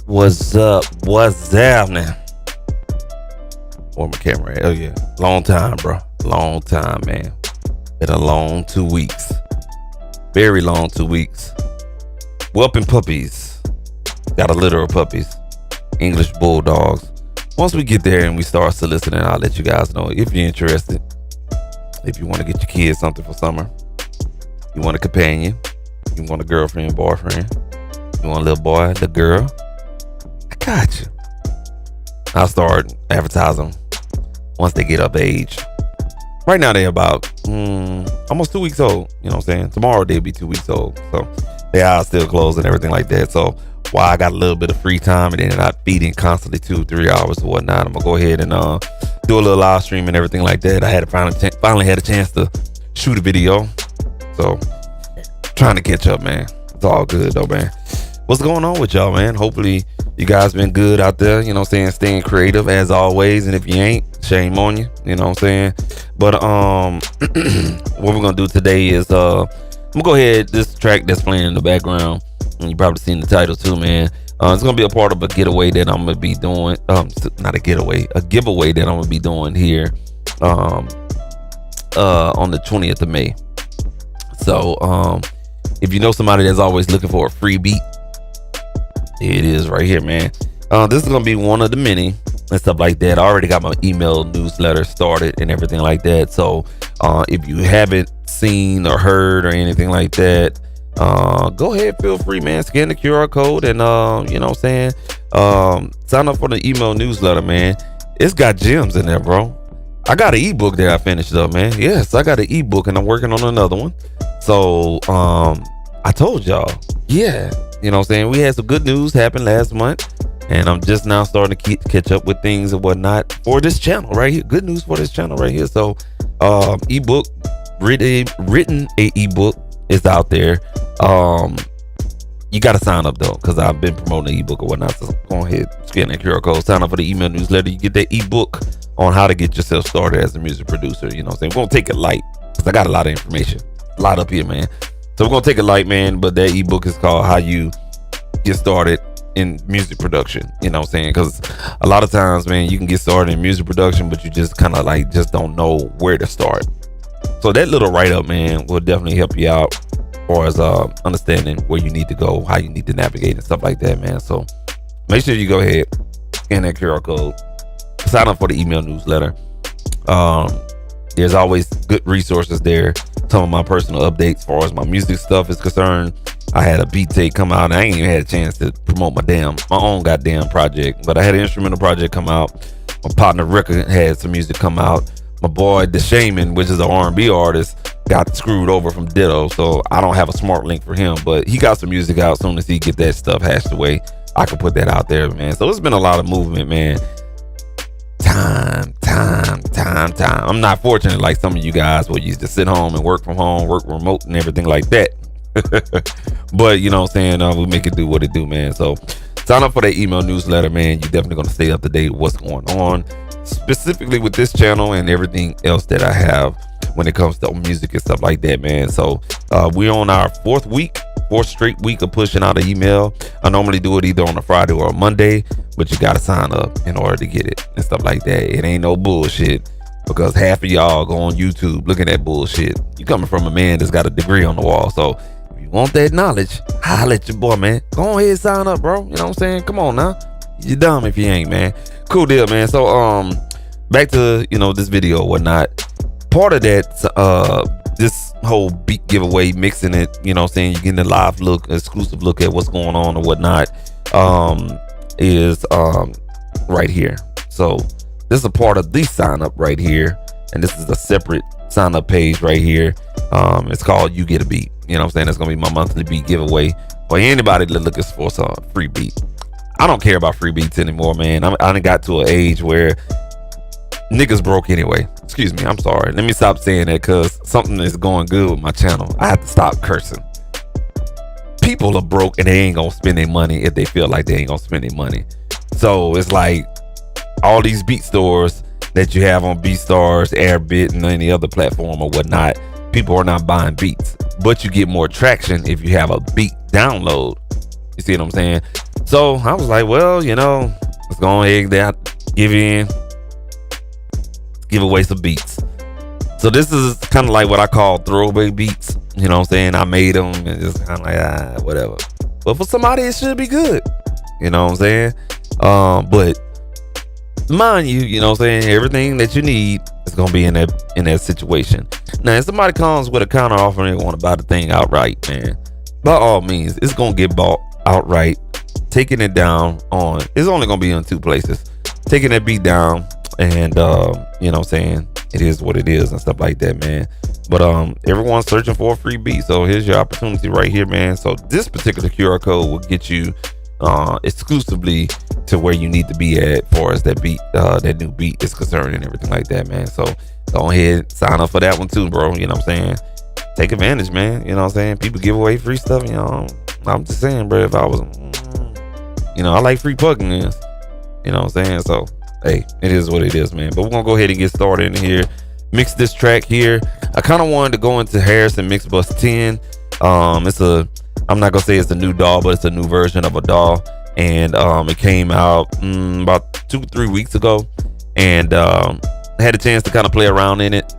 What's up? What's happening? Where my camera at? Oh yeah, long time, bro. Long time, man. Been a long 2 weeks. Very long 2 weeks. Whooping puppies. Got a litter of puppies. English bulldogs. Once we get there and we start soliciting, I'll let you guys know if you're interested. If you want to get your kids something for summer. You want a companion. You want a girlfriend, boyfriend. You want a little boy, little girl. I got you. I'll start advertising once they get up age. Right now they're about almost 2 weeks old. You know what I'm saying? Tomorrow they'll be 2 weeks old. So their eyes still closed and everything like that. So while I got a little bit of free time and then not feeding constantly 2-3 hours or whatnot, I'm gonna go ahead and do a little live stream and everything like that. I had to finally had a chance to shoot a video. So trying to catch up, man. It's all good though, man. What's going on with y'all, man? Hopefully you guys been good out there, you know what I'm saying, staying creative as always. And if you ain't, shame on you, you know what I'm saying? But what we're gonna do today is I'm gonna go ahead, this track that's playing in the background, and you probably seen the title too, man. It's gonna be a part of a getaway that I'm gonna be doing. Not a getaway, a giveaway that I'm gonna be doing here on the 20th of May. So if you know somebody that's always looking for a free beat, it is right here, man. This is gonna be one of the many and stuff like that. I already got my email newsletter started and everything like that. So if you haven't seen or heard or anything like that, go ahead, feel free, man. Scan the QR code and you know what I'm saying, sign up for the email newsletter, man. It's got gems in there, bro. I got an ebook that I finished up, man. Yes, I got an ebook and I'm working on another one. So I told y'all, yeah, you know what I'm saying, we had some good news happen last month, and I'm just now starting to catch up with things and whatnot for this channel right here. Good news for this channel right here. So ebook, written a ebook is out there. You got to sign up though, because I've been promoting the ebook or whatnot. So go ahead, scan that QR code, sign up for the email newsletter. You get that ebook on how to get yourself started as a music producer. You know what I'm saying? We're gonna take it light because I got a lot of information, a lot up here, man. So we're gonna take it light, man. But that ebook is called How You Get Started in Music Production. You know what I'm saying? Because a lot of times, man, you can get started in music production, but you just kind of like just don't know where to start. So that little write-up, man, will definitely help you out as far as understanding where you need to go, how you need to navigate and stuff like that, man. So make sure you go ahead, scan that QR code, sign up for the email newsletter. There's always good resources there. Some of my personal updates as far as my music stuff is concerned. I had a beat tape come out and I ain't even had a chance to promote my own goddamn project, but I had an instrumental project come out. My partner Ricker had some music come out. My boy The Shaman, which is an R&B artist, got screwed over from Ditto, so I don't have a smart link for him, but he got some music out. As soon as he get that stuff hashed away, I can put that out there, man. So it's been a lot of movement, man. Time. I'm not fortunate like some of you guys where you used to sit home and work from home, work remote and everything like that. But you know what I'm saying, we make it do what it do, man. So sign up for that email newsletter, man. You're definitely going to stay up to date with what's going on, specifically with this channel and everything else that I have when it comes to music and stuff like that, man. So we're on our fourth straight week of pushing out an email. I normally do it either on a Friday or a Monday, but you gotta sign up in order to get it and stuff like that. It ain't no bullshit, because half of y'all go on YouTube looking at bullshit. You coming from a man that's got a degree on the wall. So if you want that knowledge, holla at your boy, man. Go ahead, sign up, bro. You know what I'm saying? Come on now. You dumb if you ain't, man. Cool deal, man. So back to, you know, this video or whatnot. Part of that this whole beat giveaway, mixing it, you know what I'm saying, you're getting a live look, exclusive look at what's going on or whatnot, is right here. So this is a part of the sign up right here, and this is a separate sign up page right here. It's called You Get a Beat. You know what I'm saying? That's gonna be my monthly beat giveaway for anybody that looking for some free beat. I don't care about free beats anymore, man. I done got to an age where niggas broke anyway. Excuse me, I'm sorry. Let me stop saying that, because something is going good with my channel. I have to stop cursing. People are broke and they ain't gonna spend their money if they feel like they ain't gonna spend their money. So it's like all these beat stores that you have on BeatStars, Airbit, and any other platform or whatnot, people are not buying beats, but you get more traction if you have a beat download. You see what I'm saying? So I was like, well, let's go ahead and give away some beats. So this is kind of like what I call throwaway beats. You know what I'm saying? I made them and just kind of like, whatever. But for somebody, it should be good. You know what I'm saying? But mind you, you know what I'm saying? Everything that you need is going to be in that situation. Now, if somebody comes with a counter offer and they want to buy the thing outright, man, by all means, it's going to get bought outright. Taking it down it's only going to be in two places. Taking that beat down and, you know what I'm saying? It is what it is and stuff like that, man. But everyone's searching for a free beat, so here's your opportunity right here, man. So this particular QR code will get you exclusively to where you need to be at as far as that beat, that new beat is concerned and everything like that, man. So go ahead, sign up for that one too, bro. You know what I'm saying? Take advantage, man. You know what I'm saying? People give away free stuff, I'm just saying, bro, if I was, I like free plugins. You know what I'm saying? So hey, it is what it is, man. But we're gonna go ahead and get started in here. Mix this track here. I kind of wanted to go into Harrison Mix Bus 10. I'm not gonna say it's a new DAW, but it's a new version of a DAW, and it came out about 2-3 weeks ago, and I had a chance to kind of play around in it.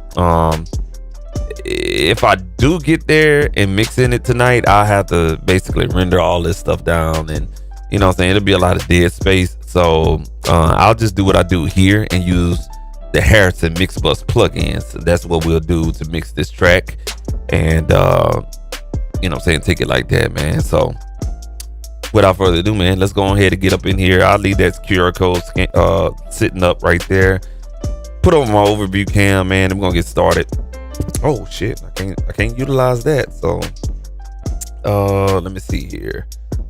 If I do get there and mix in it tonight, I have to basically render all this stuff down, and you know what I'm saying, it'll be a lot of dead space. So I'll just do what I do here and use the Harrison Mix Bus plugins. So that's what we'll do to mix this track, and you know what I'm saying, take it like that, man. So without further ado, man, let's go ahead and get up in here. I'll leave that QR code sitting up right there. Put over my overview cam, man. I'm gonna get started. Oh shit, I can't utilize that. So let me see here.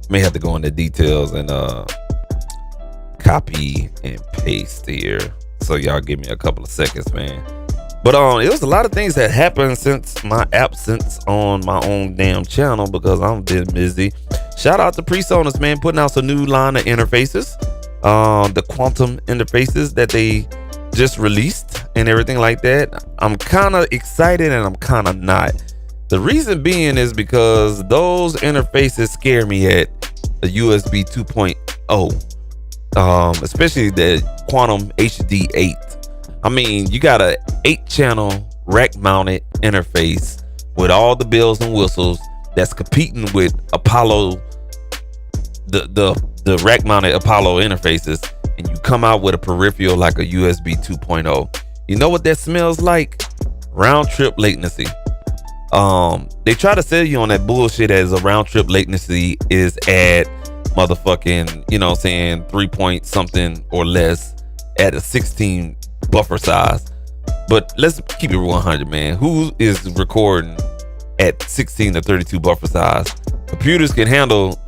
May have to go into details and copy and paste here. So y'all give me a couple of seconds, man. But it was a lot of things that happened since my absence on my own damn channel because I'm been busy. Shout out to PreSonus, man, putting out some new line of interfaces, the quantum interfaces that they just released and everything like that. I'm kind of excited and I'm kind of not. The reason being is because those interfaces scare me at the USB 2.0, especially the Quantum HD 8. I mean, you got a 8-channel rack-mounted interface with all the bells and whistles that's competing with Apollo, the rack-mounted Apollo interfaces, and you come out with a peripheral like a USB 2.0. You know what that smells like? Round-trip latency. They try to sell you on that bullshit as a round-trip latency is at motherfucking, you know what I'm saying, 3 point something or less at a 16 buffer size. But let's keep it 100, man. Who is recording at 16 to 32 buffer size? Computers can handle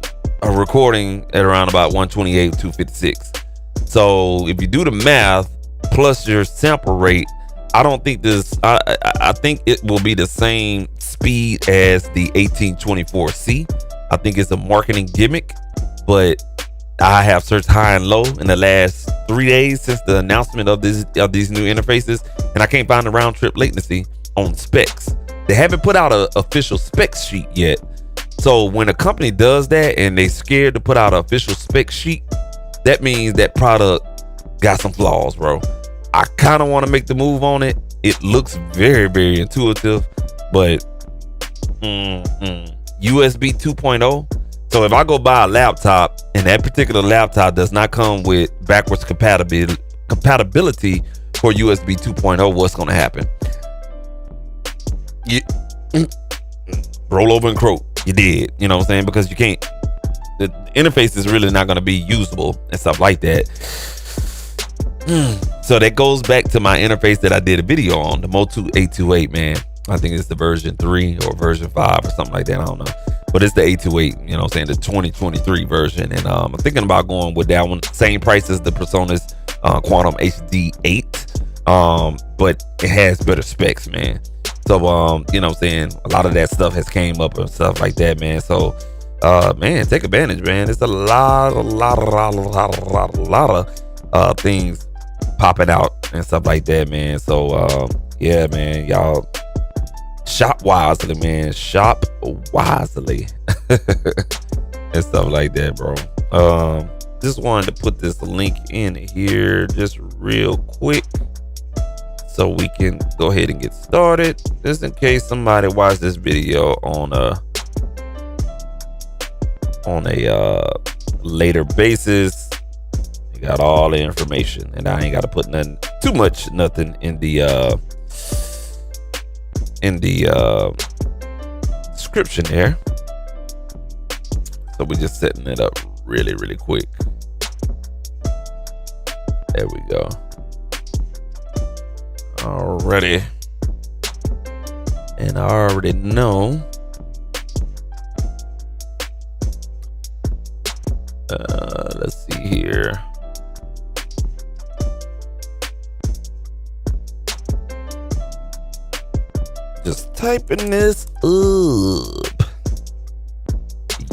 a recording at around about 128, 256. So if you do the math plus your sample rate, I don't think I think it will be the same speed as the 1824C. I think it's a marketing gimmick, but I have searched high and low in the last 3 days since the announcement of these new interfaces, and I can't find the round trip latency on specs. They haven't put out an official specs sheet yet. So when a company does that and they scared to put out an official spec sheet, that means that product got some flaws, bro. I kind of want to make the move on it. It looks very, very intuitive, but USB 2.0. So if I go buy a laptop and that particular laptop does not come with backwards compatibility for USB 2.0, what's going to happen? You roll over and croak. You did. You know what I'm saying? Because you can't. The interface is really not going to be usable and stuff like that. So that goes back to my interface that I did a video on, the Motu 828, man. I think it's the version 3 or version 5 or something like that. I don't know. But it's the 828, you know what I'm saying, the 2023 version. And I'm thinking about going with that one. Same price as the PreSonus Quantum HD 8. But it has better specs, man. So, you know what I'm saying, a lot of that stuff has came up and stuff like that, man. So, man, take advantage, man. It's a lot of things popping out and stuff like that, man. So yeah, man, y'all shop wisely, man. Shop wisely and stuff like that, bro. Just wanted to put this link in here just real quick so we can go ahead and get started, just in case somebody watched this video on a later basis. You got all the information, and I ain't got to put nothing in the description there. So we're just setting it up really quick. There we go. Alrighty. And I already know. Let's see here. Just typing this up.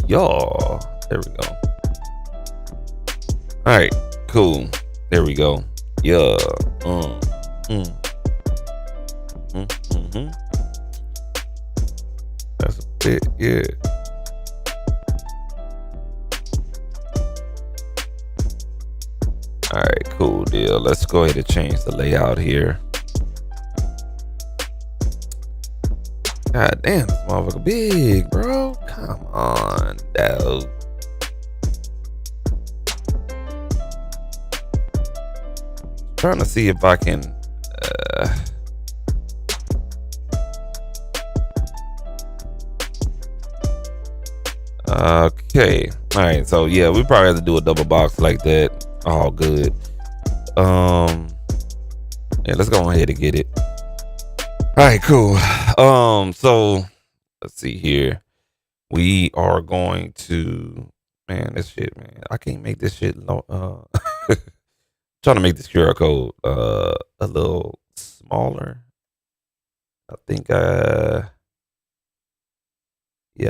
Y'all. There we go. Alright, cool. There we go. Yeah. That's a bit, yeah. Alright, cool deal. Let's go ahead and change the layout here. God damn, this motherfucker big, bro. Come on, dog. Trying to see if I can okay. All right, so yeah, we probably have to do a double box like that. All good. Yeah, let's go ahead and get it. All right, cool. So let's see here. We are going to, man, this shit, man. I can't make this shit trying to make this QR code a little smaller. I think yeah,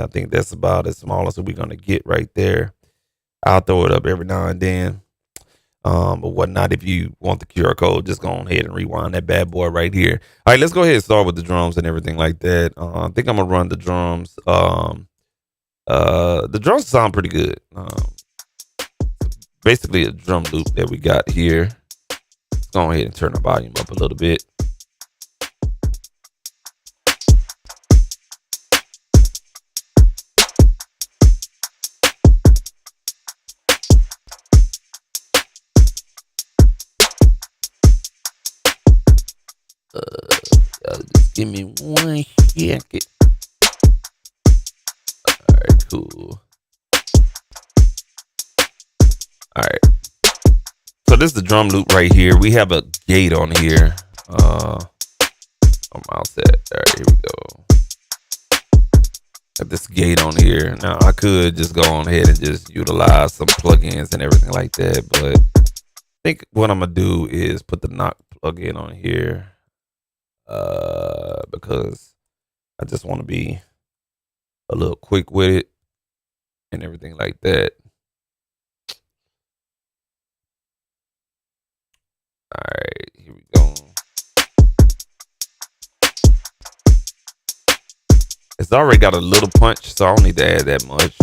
I think that's about as small as we're gonna get right there. I'll throw it up every now and then. But whatnot, if you want the QR code, just go ahead and rewind that bad boy right here. All right, let's go ahead and start with the drums and everything like that. I think I'm gonna run the drums. The drums sound pretty good. Basically a drum loop that we got here. Let's go ahead and turn the volume up a little bit. Just give me 1 second. All right, cool. All right. So this is the drum loop right here. We have a gate on here. I'm all set. All right, here we go. Got this gate on here. Now I could just go on ahead and just utilize some plugins and everything like that, but I think what I'm gonna do is put the knock plugin on here. Because I just want to be a little quick with it and everything like that. All right, here we go. It's already got a little punch, so I don't need to add that much.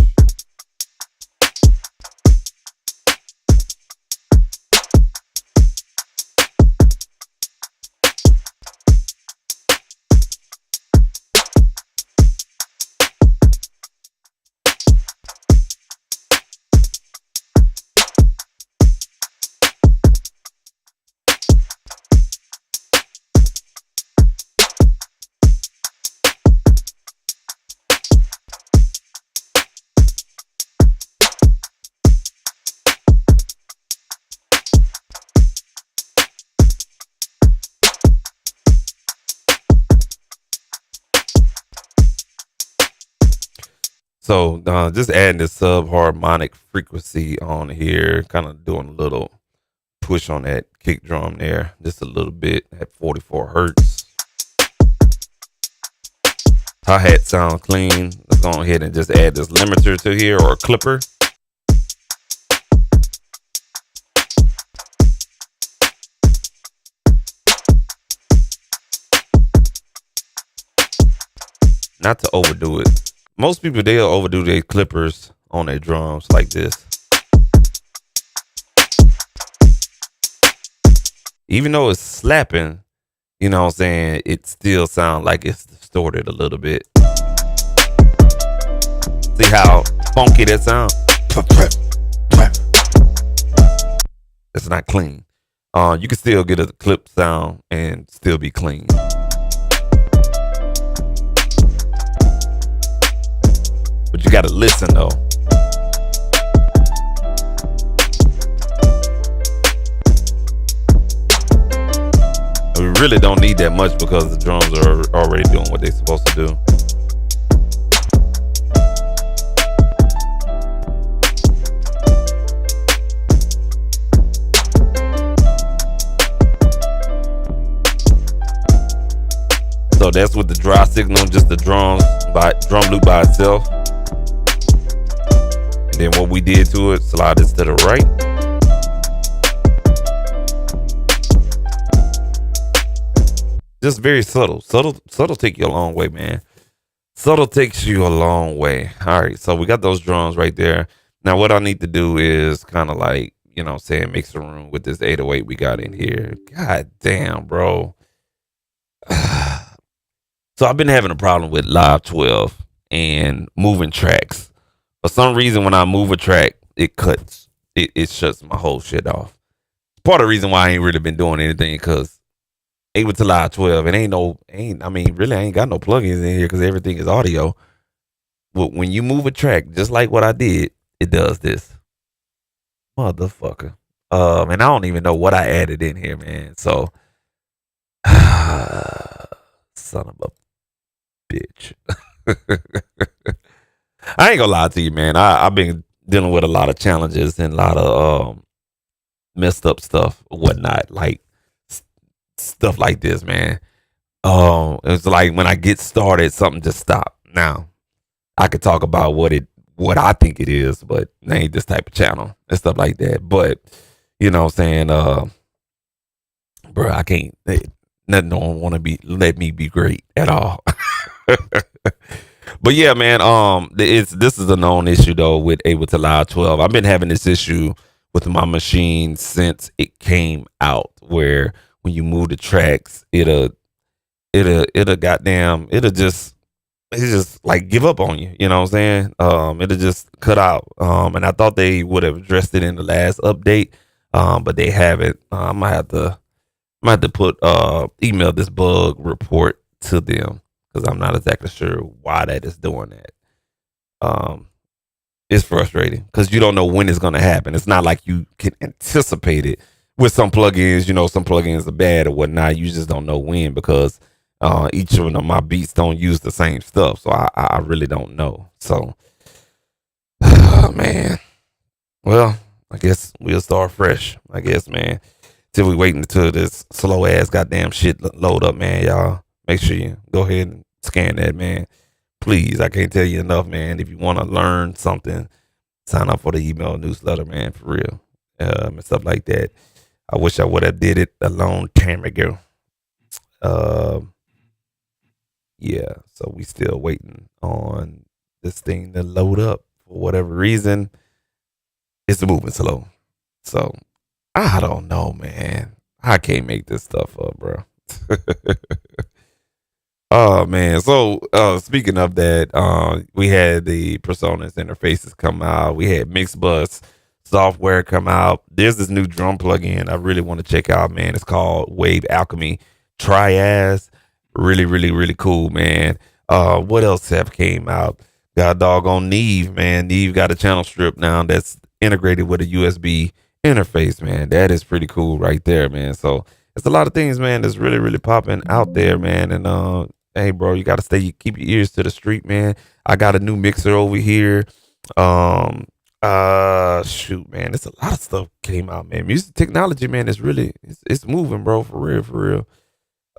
So just adding this subharmonic frequency on here, kind of doing a little push on that kick drum there, just a little bit at 44 hertz. Hi-hat sounds clean. Let's go ahead and just add this limiter to here, or a clipper. Not to overdo it. Most people, they'll overdo their clippers on their drums like this. Even though it's slapping, you know what I'm saying, it still sounds like it's distorted a little bit. See how funky that sounds? It's not clean. You can still get a clip sound and still be clean. But you gotta listen though. We really don't need that much because the drums are already doing what they're supposed to do. So that's with the dry signal, just the drums drum loop by itself. And then what we did to it, slide this to the right. Just very subtle. Subtle take you a long way, man. Subtle takes you a long way. All right, so we got those drums right there. Now what I need to do is kind of like, you know what I'm saying, make some room with this 808 we got in here. God damn, bro. So I've been having a problem with Live 12 and moving tracks. For some reason, when I move a track, it cuts. It shuts my whole shit off. Part of the reason why I ain't really been doing anything, because Ableton Live 12, I ain't got no plugins in here because everything is audio. But when you move a track, just like what I did, it does this. Motherfucker. And I don't even know what I added in here, man. So, son of a bitch. I ain't gonna lie to you, man. I've been dealing with a lot of challenges and a lot of messed up stuff or whatnot, like stuff like this, man. It's like when I get started, something just stopped. Now, I could talk about what I think it is, but it ain't this type of channel and stuff like that. But you know what I'm saying, bro, I can't. Nothing don't want to let me be great at all. But yeah, man, this is a known issue though with Ableton Live 12. I've been having this issue with my machine since it came out, where when you move the tracks, it'll just like give up on you. You know what I'm saying? It'll just cut out. And I thought they would have addressed it in the last update, but they haven't. I might have to put email this bug report to them because I'm not exactly sure why that is doing that. It's frustrating because you don't know when it's gonna happen. It's not like you can anticipate it. With some plugins, you know, some plugins are bad or whatnot. You just don't know when because each of them, my beats don't use the same stuff, so I really don't know. So, man, well, I guess we'll start fresh. I guess, man. Till we waiting until this slow ass goddamn shit load up, man. Y'all make sure you go ahead and scan that, man. Please, I can't tell you enough, man. If you want to learn something, sign up for the email newsletter, man, for real, and stuff like that. I wish I would have did it a long time ago. Yeah, so we still waiting on this thing to load up for whatever reason. It's moving slow, so. I don't know, man. I can't make this stuff up, bro. Oh, man. So, speaking of that, we had the Personas interfaces come out. We had Mixbus software come out. There's this new drum plugin I really want to check out, man. It's called Wave Alchemy Triaz. Really, really, really cool, man. What else have came out? Got a doggone Neve, man. Neve got a channel strip now that's integrated with a USB interface, man. That is pretty cool right there, man. So it's a lot of things, man, that's really, really popping out there, man. And hey, bro, you gotta keep your ears to the street, man. I got a new mixer over here. Shoot, man, there's a lot of stuff came out, man. Music technology, man, is really it's moving, bro, for real.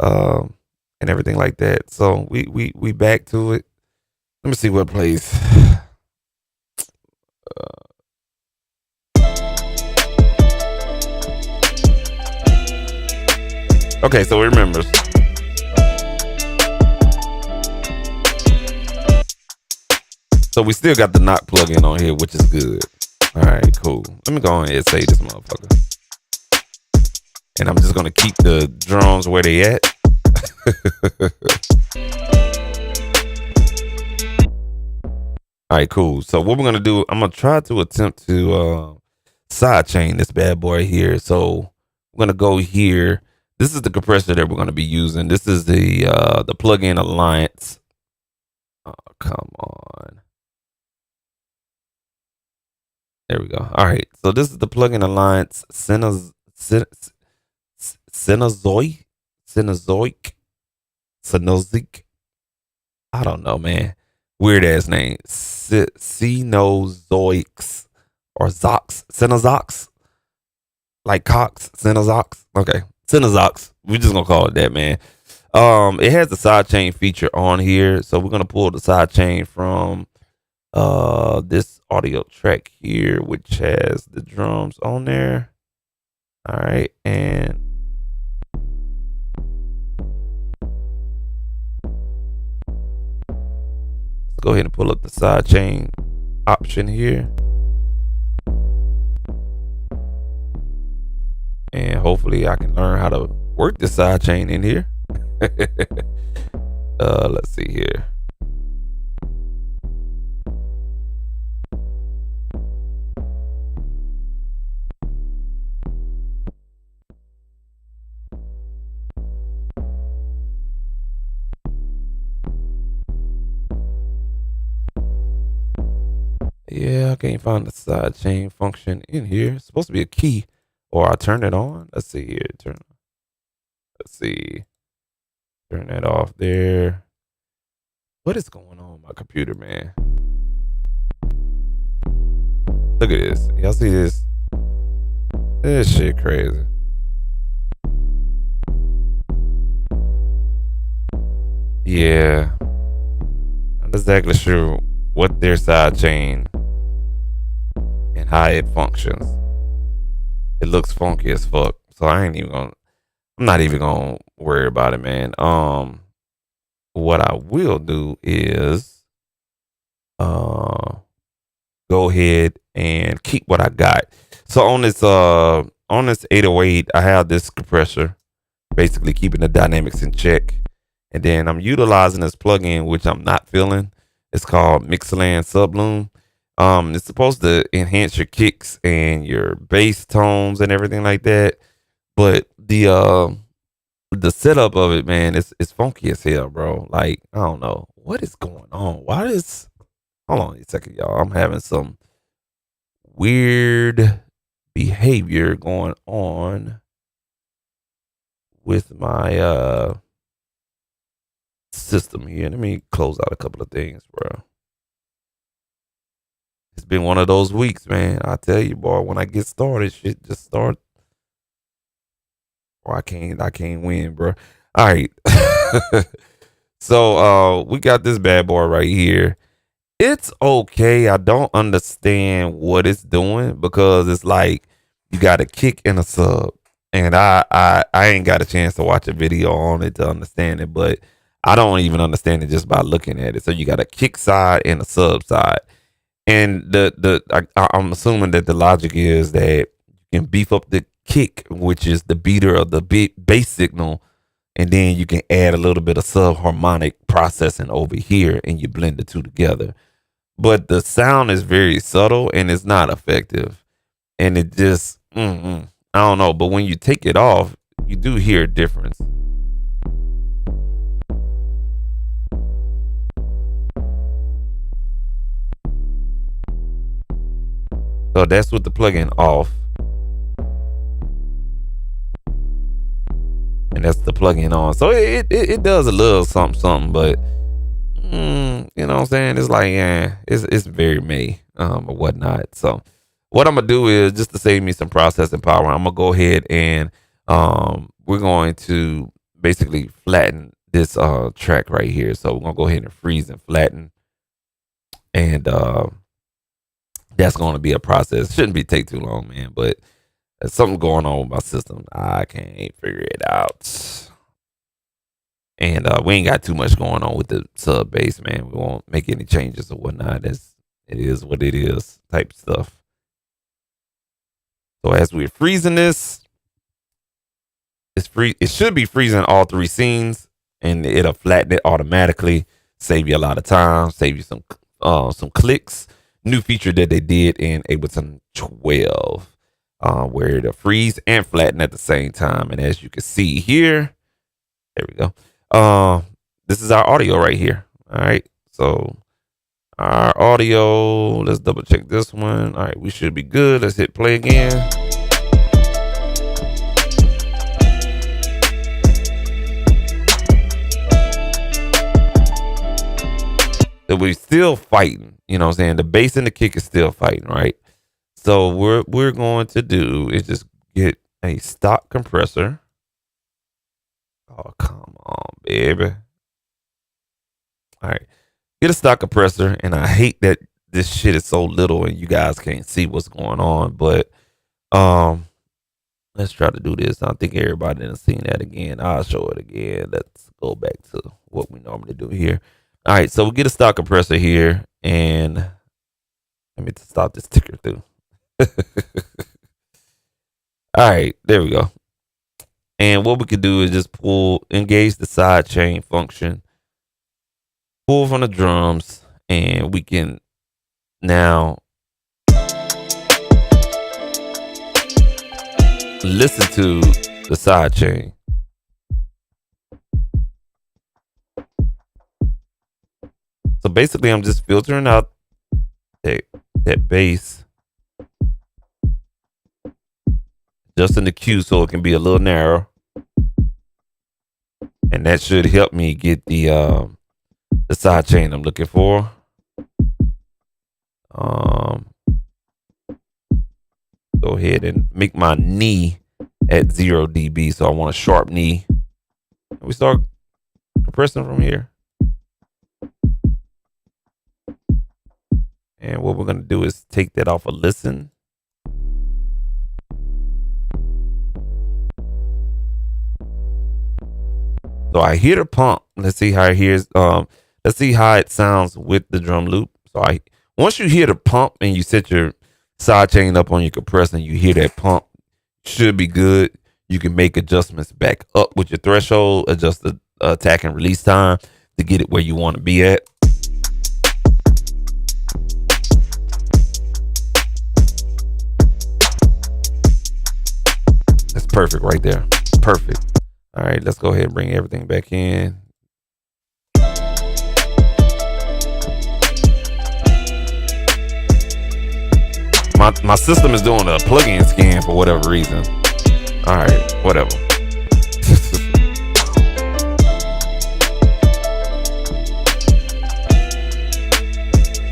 And everything like that. So we back to it. Let me see what plays. Okay, so it remembers. So we still got the knock plugin on here, which is good. All right, cool. Let me go ahead and save this motherfucker. And I'm just gonna keep the drums where they at. All right, cool. So what we're gonna do, I'm gonna try to attempt to sidechain this bad boy here. So we're gonna go here. This is the compressor that we're gonna be using. This is the plugin Alliance. Oh, come on. There we go. All right. So this is the plugin Alliance Cenozoic. I don't know, man. Weird ass name. Cenozoics or Zox. Cenozox. Like Cox. Cenozox. Okay. Cenozox. We're just gonna call it that, man. It has the sidechain feature on here. So we're gonna pull the sidechain from this audio track here, which has the drums on there. All right, and let's go ahead and pull up the sidechain option here, and hopefully I can learn how to work the sidechain in here. Let's see here. Yeah, I can't find the sidechain function in here. It's supposed to be a key, or I turn it on. Let's see here. Let's see. Turn that off there. What is going on with my computer, man? Look at this. Y'all see this? This shit crazy. Yeah. I'm not exactly sure what their sidechain and how it functions. It looks funky as fuck. So I'm not even gonna worry about it, man. What I will do is go ahead and keep what I got. So on this 808, I have this compressor, basically keeping the dynamics in check. And then I'm utilizing this plugin, which I'm not feeling. It's called Mixoland Subloom. It's supposed to enhance your kicks and your bass tones and everything like that. But the setup of it, man, it's funky as hell, bro. Like, I don't know what is going on. Hold on a second, y'all. I'm having some weird behavior going on with my system here. Let me close out a couple of things, bro. It's been one of those weeks, man. I tell you, boy, when I get started, shit just starts. Or I can't win, bro. All right. So we got this bad boy right here. It's okay. I don't understand what it's doing because it's like you got a kick and a sub. And I ain't got a chance to watch a video on it to understand it, but I don't even understand it just by looking at it. So you got a kick side and a sub side. And I'm assuming that the logic is that you can beef up the kick, which is the beater of the bass signal, and then you can add a little bit of subharmonic processing over here, and you blend the two together. But the sound is very subtle and it's not effective, and it just I don't know. But when you take it off, you do hear a difference. So that's with the plugin off. And that's the plugin on. So it does a little something, but you know what I'm saying? It's like, it's very May or whatnot. So what I'm gonna do is, just to save me some processing power, I'm gonna go ahead and we're going to basically flatten this track right here. So we're gonna go ahead and freeze and flatten. And that's gonna be a process. Shouldn't take too long, man, but there's something going on with my system. I can't figure it out. And we ain't got too much going on with the sub bass, man. We won't make any changes or whatnot. It is what it is type stuff. So as we're freezing this, It's free. It should be freezing all 3 scenes, and it'll flatten it automatically. Save you a lot of time. Save you some clicks. New feature that they did in Ableton 12, where it'll freeze and flatten at the same time. And as you can see here, there we go. This is our audio right here. All right. So our audio. Let's double check this one. All right, we should be good. Let's hit play again. That we're still fighting, you know what I'm saying? The bass and the kick is still fighting, right? So what we're going to do is just get a stock compressor. Oh, come on, baby. All right. Get a stock compressor, and I hate that this shit is so little and you guys can't see what's going on, but let's try to do this. I think everybody didn't see that again. I'll show it again. Let's go back to what we normally do here. All right, so we'll get a stock compressor here, and let me stop this ticker through. All right, there we go. And what we could do is just engage the side chain function, pull from the drums, and we can now listen to the side chain. So basically, I'm just filtering out that bass, just in the cue so it can be a little narrow, and that should help me get the side chain I'm looking for. Go ahead and make my knee at 0 dB. So I want a sharp knee. And we start compressing from here. And what we're going to do is take that off a listen. So I hear the pump. Let's see how it hears. Let's see how it sounds with the drum loop. So once you hear the pump and you set your side chain up on your compressor and you hear that pump, should be good. You can make adjustments back up with your threshold, adjust the attack and release time to get it where you want to be at. That's perfect right there. Perfect. All right, let's go ahead and bring everything back in. My system is doing a plugin scan for whatever reason. All right, whatever.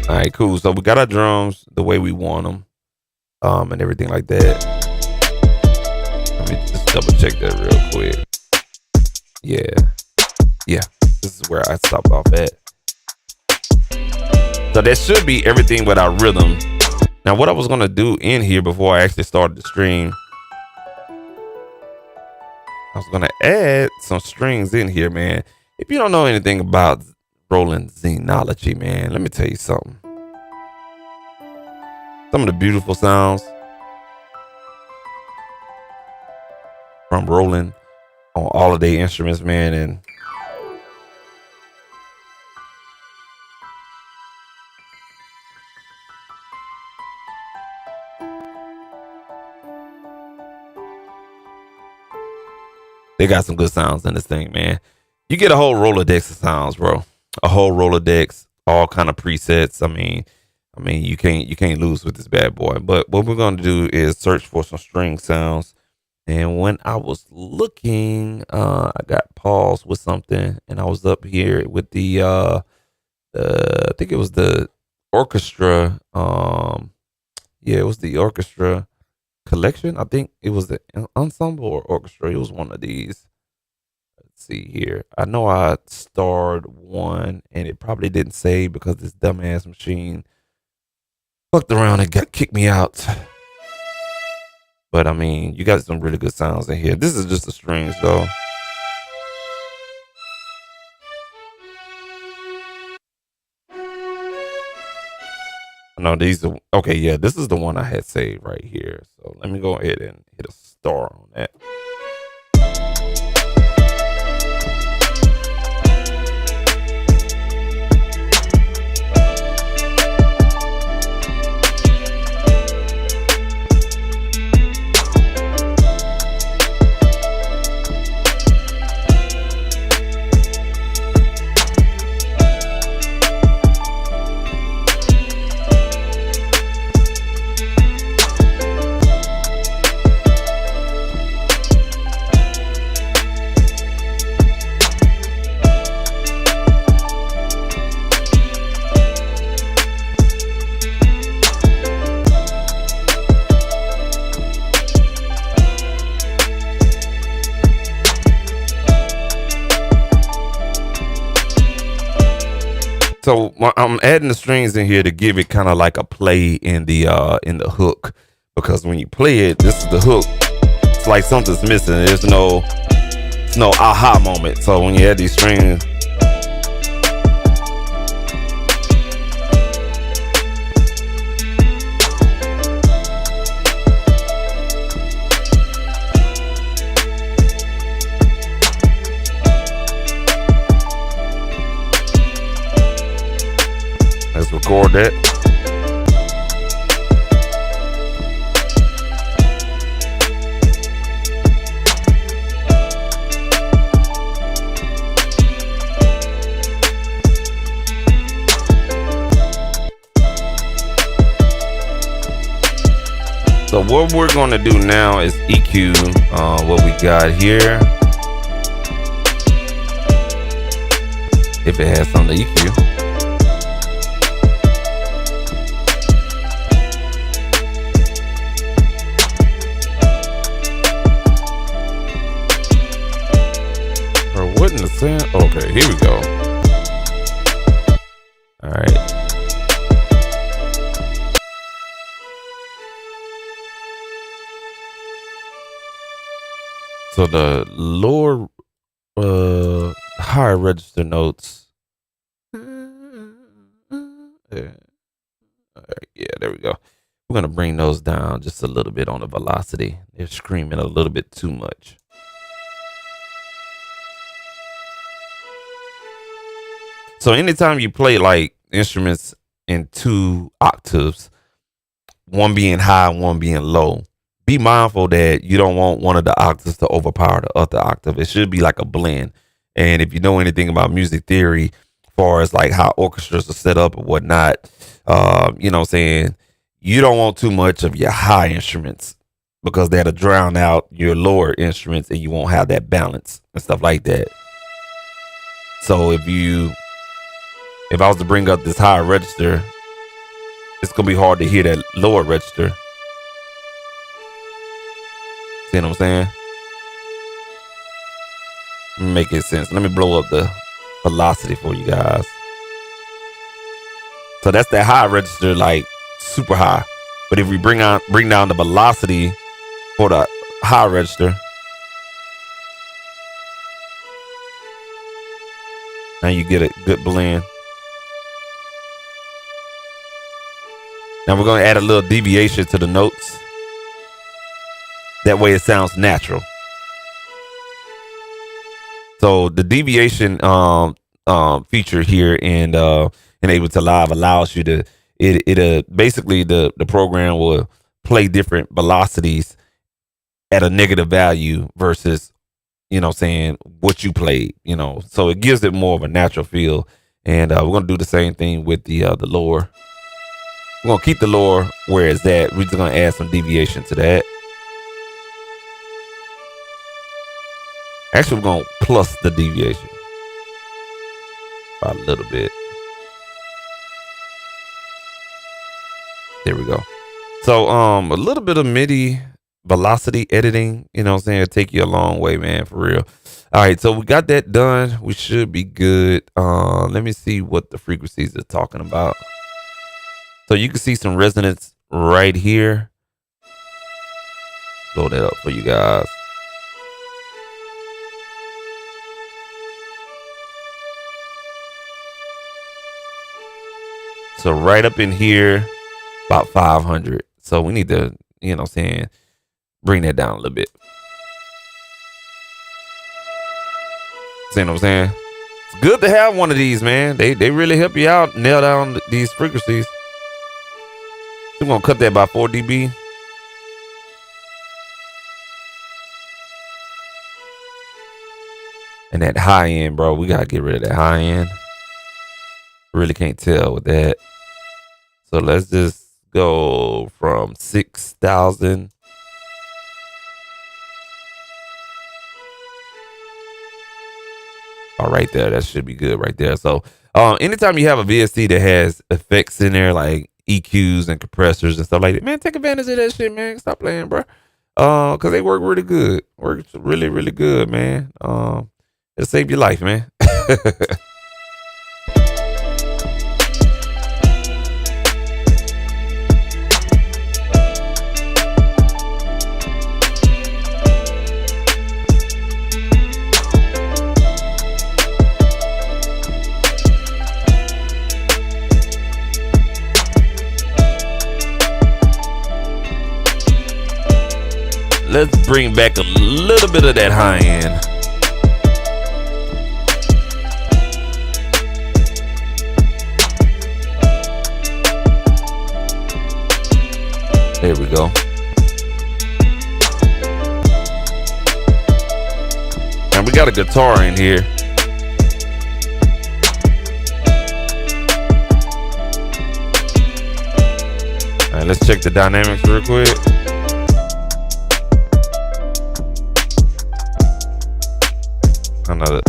All right, cool. So we got our drums the way we want them, and everything like that. Let me just double check that real quick. Yeah. This is where I stopped off at. So that should be everything with our rhythm. Now, what I was gonna do in here before I actually started the stream, I was gonna add some strings in here, man. If you don't know anything about Roland Xenology, man, let me tell you something. Some of the beautiful sounds from Roland on all of their instruments, man, and they got some good sounds in this thing, man. You get a whole Rolodex of sounds, bro. A whole Rolodex, all kind of presets. I mean, you can't lose with this bad boy. But what we're gonna do is search for some string sounds. And when I was looking, I got paused with something, and I was up here with the I think it was the orchestra. Yeah, it was the orchestra collection. I think it was the ensemble or orchestra. It was one of these. Let's see here. I know I starred one, and it probably didn't save because this dumbass machine fucked around and kicked me out. But I mean, you got some really good sounds in here. This is just the strings, though. No, these are okay. Yeah, this is the one I had saved right here. So let me go ahead and hit a star on that. So I'm adding the strings in here to give it kind of like a play in the hook, because when you play it, this is the hook. It's like something's missing. There's no aha moment. So when you add these strings, let's record that. So what we're going to do now is EQ what we got here. If it has something to EQ. Or what in the sense? Okay, here we go. All right. So the lower, higher register notes. Yeah. All right, yeah, there we go. We're gonna bring those down just a little bit on the velocity. They're screaming a little bit too much. So anytime you play like instruments in 2 octaves, one being high, one being low, be mindful that you don't want one of the octaves to overpower the other octave. It should be like a blend. And if you know anything about music theory, as far as like how orchestras are set up and whatnot, you know what I'm saying, you don't want too much of your high instruments, because that'll drown out your lower instruments and you won't have that balance and stuff like that. So if I was to bring up this high register, it's gonna be hard to hear that lower register. See what I'm saying? Make it sense. Let me blow up the velocity for you guys. So that's that high register, like super high. But if we bring down the velocity for the high register, now you get a good blend. Now we're gonna add a little deviation to the notes. That way it sounds natural. So the deviation feature here in Ableton Live allows you to basically the program will play different velocities at a negative value versus, you know, saying what you played, you know. So it gives it more of a natural feel. And we're gonna do the same thing with the lower. We're gonna keep the lower where it's at. We're just gonna add some deviation to that. Actually, we're gonna plus the deviation by a little bit. There we go. So a little bit of MIDI velocity editing, you know what I'm saying, it'll take you a long way, man, for real. All right, so we got that done. We should be good. Let me see what the frequencies are talking about. So you can see some resonance right here. Blow that up for you guys. So right up in here, about 500. So we need to, you know what I'm saying, bring that down a little bit. See what I'm saying? It's good to have one of these, man. They really help you out, nail down these frequencies. We're going to cut that by 4 dB. And that high end, bro, we got to get rid of that high end. Really can't tell with that. So let's just go from 6,000. Oh, right there. That should be good right there. So anytime you have a VST that has effects in there, like EQs and compressors and stuff like that, man, take advantage of that shit, man. Stop playing, bro. Because they work really good. Works really, really good, man. It'll save your life, man. let's bring back a little bit of that high end. There we go. And we got a guitar in here. All right, let's check the dynamics real quick. Another.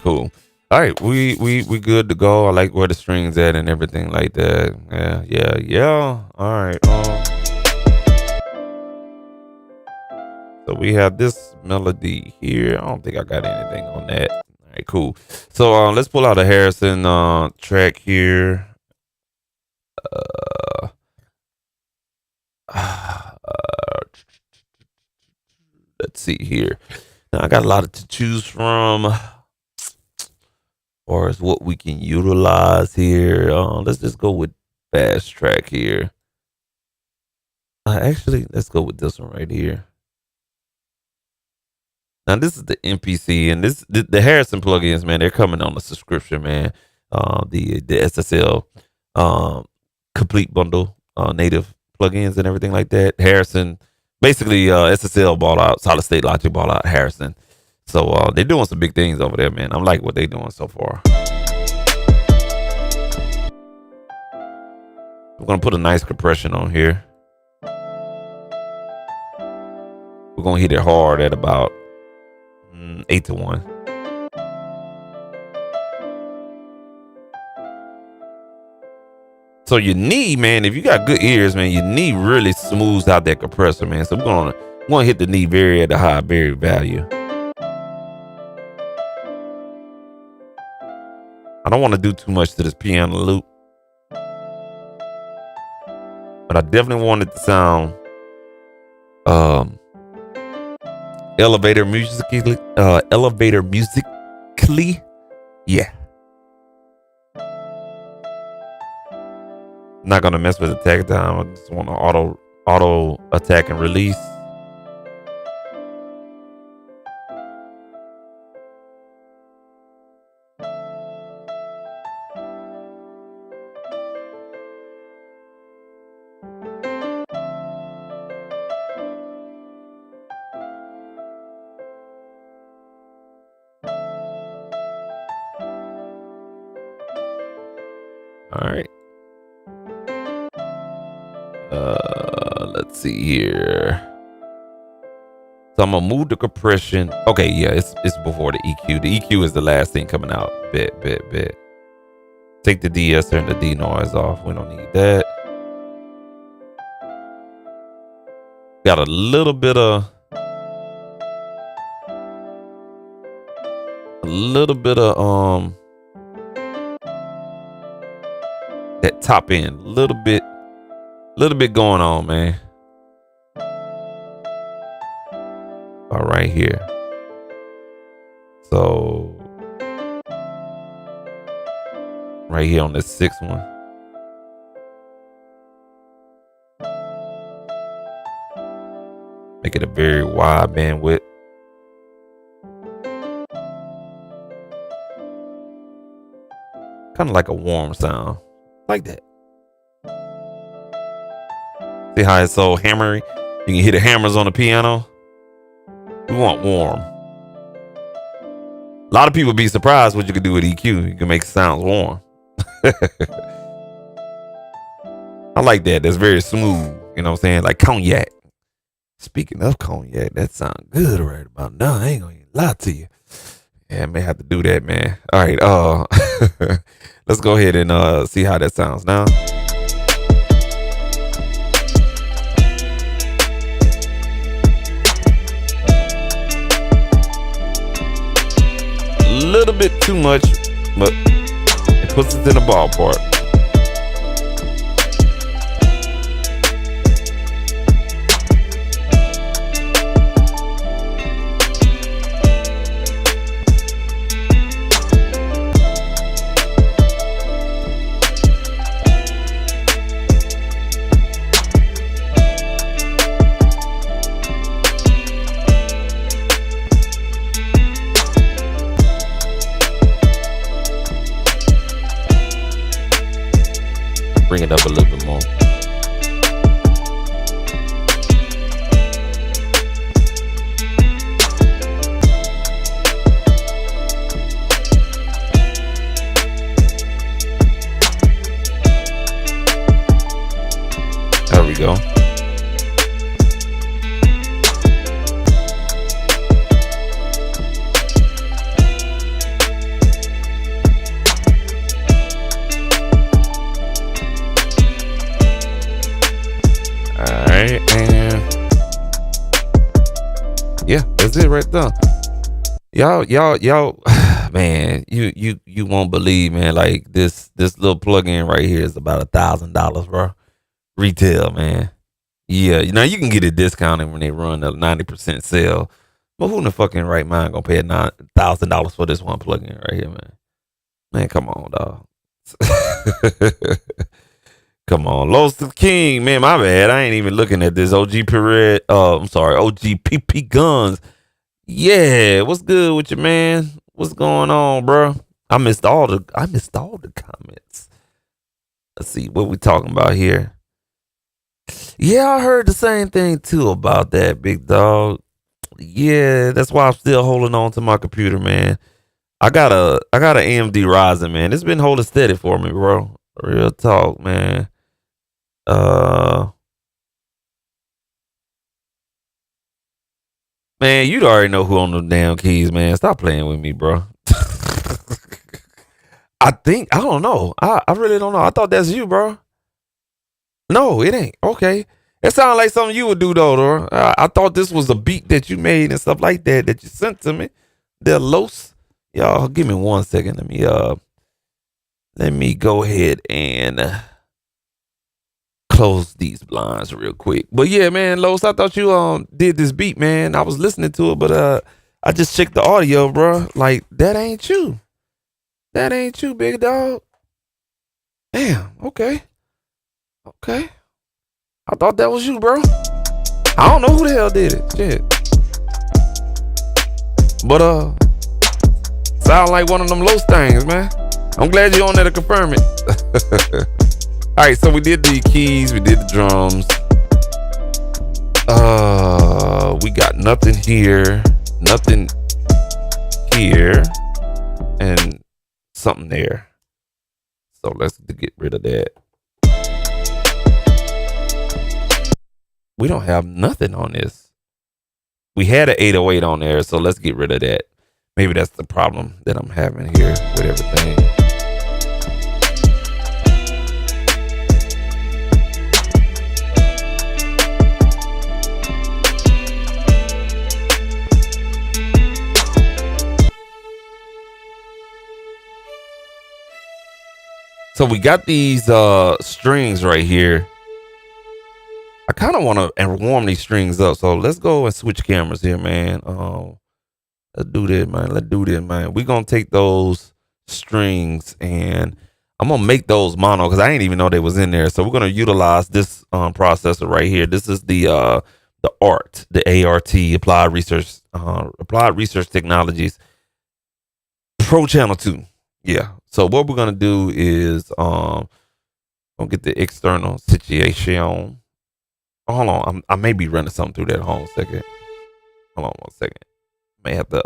Cool. All right, we good to go. I like where the strings at and everything like that. Yeah. All right. So we have this melody here. I don't think I got anything on that. All right, cool. So let's pull out a Harrison track here. Let's see here. Now I got a lot to choose from. Or as what we can utilize here. Let's just go with fast track here. Actually, let's go with this one right here. Now this is the MPC, and the Harrison plugins, man. They're coming on a subscription, man. The SSL complete bundle, native plugins and everything like that. Harrison, basically, SSL bought out, Solid State Logic bought out Harrison. So they're doing some big things over there, man. I'm liking what they're doing so far. I'm gonna put a nice compression on here. We're gonna hit it hard at about 8-1. So your knee, man, if you got good ears, man, your knee really smooths out that compressor, man. So we're gonna hit the knee very at a high, very value. I don't want to do too much to this piano loop, but I definitely want it to sound elevator musically. Yeah. Not gonna mess with attack time. I just want to auto attack and release. All right. Let's see here. So I'm gonna move the compression. Okay, yeah, it's before the EQ. The EQ is the last thing coming out. Bet. Take the de-esser and the denoise off. We don't need that. Got a little bit of that top end, little bit going on, man. All right here. So right here on this 6th one. Make it a very wide bandwidth. Kind of like a warm sound. Like that. See how it's so hammery? You can hear the hammers on the piano. We want warm. A lot of people be surprised what you can do with EQ. You can make sounds warm. I like that. That's very smooth. You know what I'm saying? Like cognac. Speaking of cognac, that sounds good right about now. I ain't gonna lie to you. Yeah, I may have to do that, man. All right. Let's go ahead and see how that sounds now. bit too much, but it puts us in the ballpark. Bring it up a little bit more. There we go. And yeah, that's it right there. Y'all, man, you won't believe, man. Like this little plugin right here is about $1,000, bro. Retail, man. Yeah, you can get it discounted when they run a 90% sale. But who in the fucking right mind gonna pay $1,000 for this one plugin right here, man? Man, come on, dog. Come on, Los the King, man. My bad. I ain't even looking at this. OG Period. I'm sorry, OGPP Guns. Yeah, what's good with you, man? What's going on, bro? I missed all the comments. Let's see what we talking about here. Yeah, I heard the same thing too about that, big dog. Yeah, that's why I'm still holding on to my computer, man. I got an AMD Ryzen, man. It's been holding steady for me, bro. Real talk, man. Man, you already know who on the damn keys, man. Stop playing with me, bro. I don't know. I really don't know. I thought that's you, bro. No, it ain't. Okay. It sounds like something you would do, though. I thought this was a beat that you made and stuff like that you sent to me. The Los. Y'all, give me 1 second. Let me go ahead and close these blinds real quick. But yeah, man, Los, I thought you did this beat, man. I was listening to it, but I just checked the audio, bro. Like, that ain't you. That ain't you, big dog. Damn, okay. Okay. I thought that was you, bro. I don't know who the hell did it. Shit. But sound like one of them Los things, man. I'm glad you're on there to confirm it. All right, so we did the keys, we did the drums. We got nothing here, and something there. So let's get rid of that. We don't have nothing on this. We had an 808 on there, so let's get rid of that. Maybe that's the problem that I'm having here with everything. So we got these strings right here. I kind of want to warm these strings up. So let's go and switch cameras here, man. Let's do this, man. We're going to take those strings and I'm going to make those mono because I didn't even know they was in there. So we're going to utilize this processor right here. This is the ART, the ART, Applied Research Technologies Pro Channel 2. Yeah. So what we're going to do is gonna get the external situation. Oh, hold on. I may be running something through that. Hold on a second. Hold on 1 second. May have to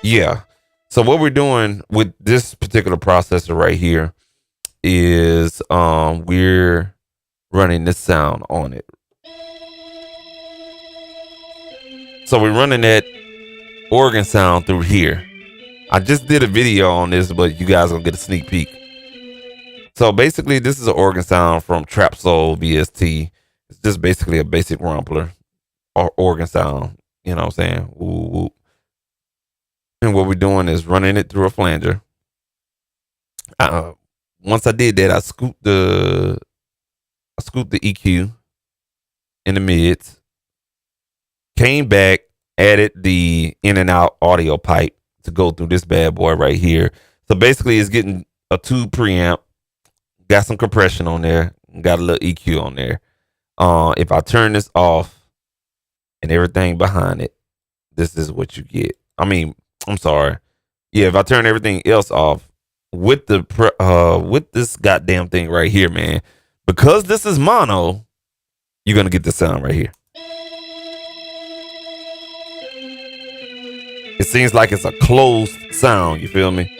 yeah. So what we're doing with this particular processor right here is we're running this sound on it. So we're running that organ sound through here. I just did a video on this, but you guys gonna get a sneak peek. So basically, this is an organ sound from Trap Soul VST, It's just basically a basic rumpler or organ sound. You know what I'm saying? Woo, woo. And what we're doing is running it through a flanger. Once I did that, I scooped the EQ in the mids, came back, added the in and out audio pipe to go through this bad boy right here. So basically, it's getting a tube preamp, got some compression on there, got a little EQ on there. If I turn this off and everything behind it, this is what you get. I mean, I'm sorry. Yeah, if I turn everything else off with with this goddamn thing right here, man, because this is mono, you're gonna get the sound right here. It seems like it's a closed sound, you feel me?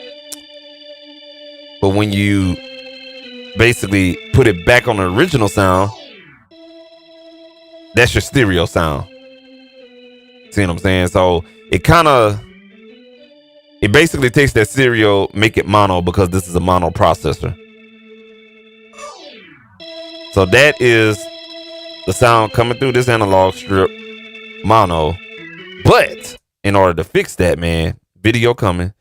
But when you basically put it back on the original sound, that's your stereo sound. See what I'm saying? So it basically takes that stereo, make it mono, because this is a mono processor. So that is the sound coming through this analog strip, mono. But in order to fix that, man, video coming,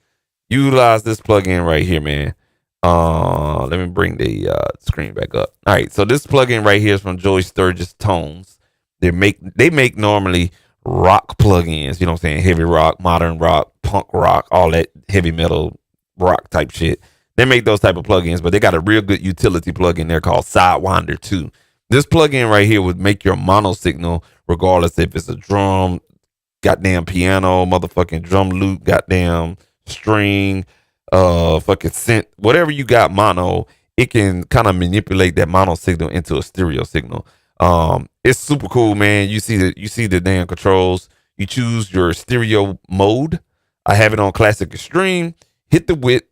utilize this plugin right here, man. Let me bring the screen back up. All right, so this plugin right here is from Joey Sturgis Tones. They make normally rock plugins, you know what I'm saying? Heavy rock, modern rock, punk rock, all that heavy metal rock type shit. They make those type of plugins, but they got a real good utility plugin there called Sidewinder 2. This plugin right here would make your mono signal, regardless if it's a drum, goddamn piano, motherfucking drum loop, goddamn string, fucking synth, whatever you got mono, it can kind of manipulate that mono signal into a stereo signal. It's super cool, man. You see the damn controls. You choose your stereo mode. I have it on classic extreme. Hit the width.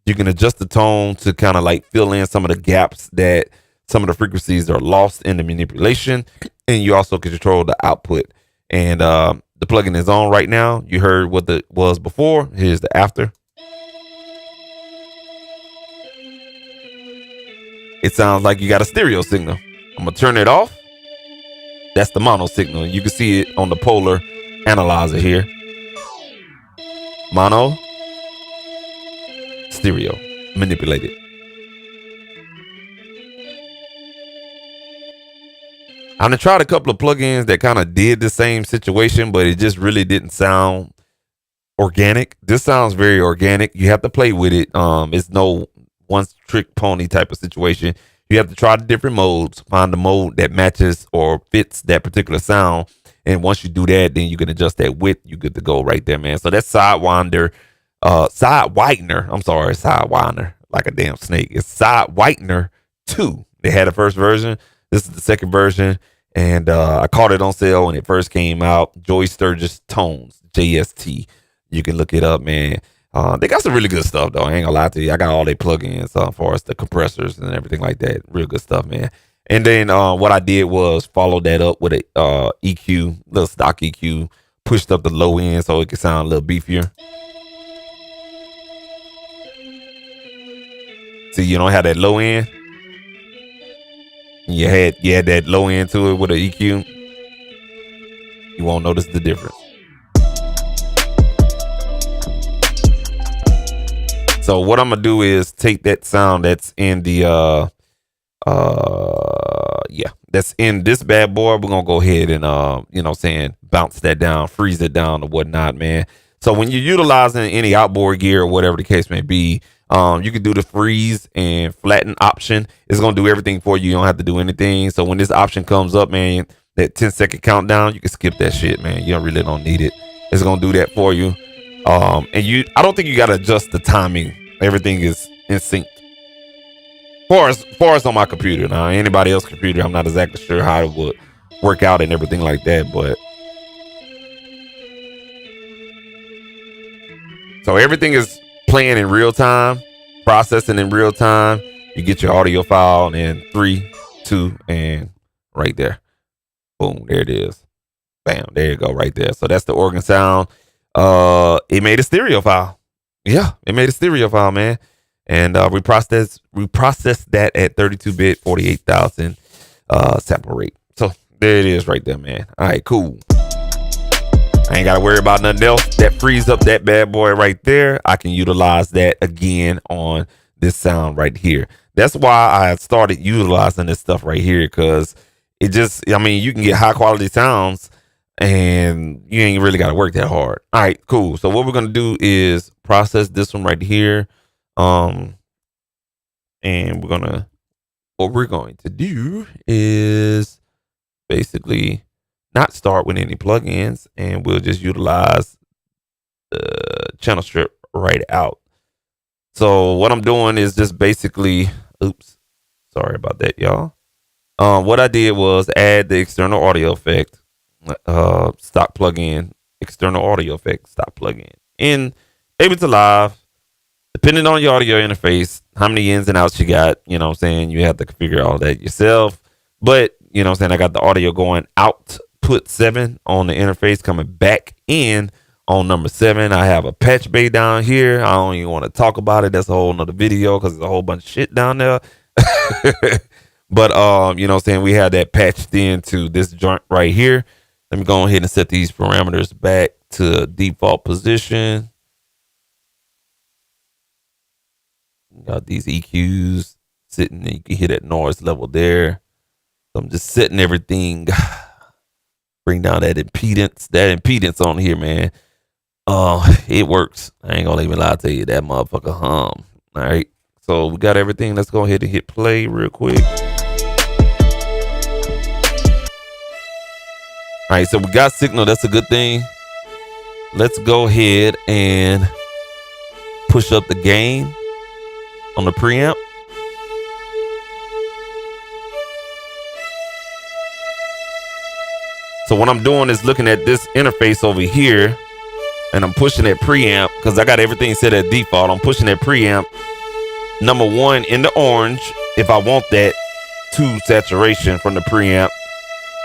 You can adjust the tone to kind of like fill in some of the gaps that some of the frequencies are lost in the manipulation. And you also can control the output. And the plugin is on right now. You heard what it was before. Here's the after. It sounds like you got a stereo signal. I'm going to turn it off. That's the mono signal. You can see it on the polar analyzer here. Mono, stereo, manipulated. I've tried a couple of plugins that kind of did the same situation, but it just really didn't sound organic. This sounds very organic. You have to play with it. It's no one trick pony type of situation. You have to try the different modes, find the mode that matches or fits that particular sound. And once you do that, then you can adjust that width. You good to go right there, man. So that's Sidewinder, Sidewinder, like a damn snake. It's Sidewinder 2. They had the first version. This is the second version. And I caught it on sale when it first came out. Joey Sturgis Tones, JST. You can look it up, man. They got some really good stuff, though. I ain't gonna lie to you. I got all their plugins for us, the compressors and everything like that. Real good stuff, man. And then what I did was follow that up with a EQ, little stock EQ, pushed up the low end so it could sound a little beefier. See, you don't have that low end. You had that low end to it with an EQ. You won't notice the difference. So what I'm gonna do is take that sound that's in the that's in this bad boy. We're gonna go ahead and bounce that down, freeze it down or whatnot, man. So when you're utilizing any outboard gear or whatever the case may be, you can do the freeze and flatten option. It's gonna do everything for you. You don't have to do anything. So when this option comes up, man, that 10-second countdown, you can skip that shit, man. You don't need it. It's gonna do that for you. I don't think you gotta adjust the timing. Everything is in sync. Far as on my computer. Now, anybody else's computer, I'm not exactly sure how it would work out and everything like that, but so everything is playing in real time, processing in real time. You get your audio file and 3, 2, and right there. Boom, there it is. Bam, there you go, right there. So that's the organ sound. It made a stereo file. Yeah, it made a stereo file, man. And we processed that at 32-bit, 48,000 sample rate. So there it is right there, man. All right, cool. I ain't got to worry about nothing else. That frees up that bad boy right there. I can utilize that again on this sound right here. That's why I started utilizing this stuff right here, because it just, I mean, you can get high quality sounds and you ain't really got to work that hard. All right, cool. So what we're going to do is process this one right here. And what we're going to do is basically not start with any plugins, and we'll just utilize the channel strip right out. So what I'm doing is just basically, oops, sorry about that, y'all. What I did was add the external audio effect, stock plugin, external audio effect, stock plugin in Ableton Live. Depending on your audio interface, how many ins and outs you got, you know what I'm saying? You have to configure all that yourself. But, you know what I'm saying, I got the audio going output 7 on the interface, coming back in on number 7. I have a patch bay down here. I don't even want to talk about it. That's a whole nother video because there's a whole bunch of shit down there. But, you know what I'm saying, we have that patched into this joint right here. Let me go ahead and set these parameters back to default position. Got these EQs sitting, and you can hear that noise level there. So I'm just setting everything, bring down that impedance on here, man. It works. I ain't gonna even lie to you, that motherfucker hum. All right, so we got everything. Let's go ahead and hit play real quick. All right, so we got signal. That's a good thing. Let's go ahead and push up the gain on the preamp. So what I'm doing is looking at this interface over here, and I'm pushing that preamp because I got everything set at default. I'm pushing that preamp number 1 in the orange if I want that to saturation from the preamp.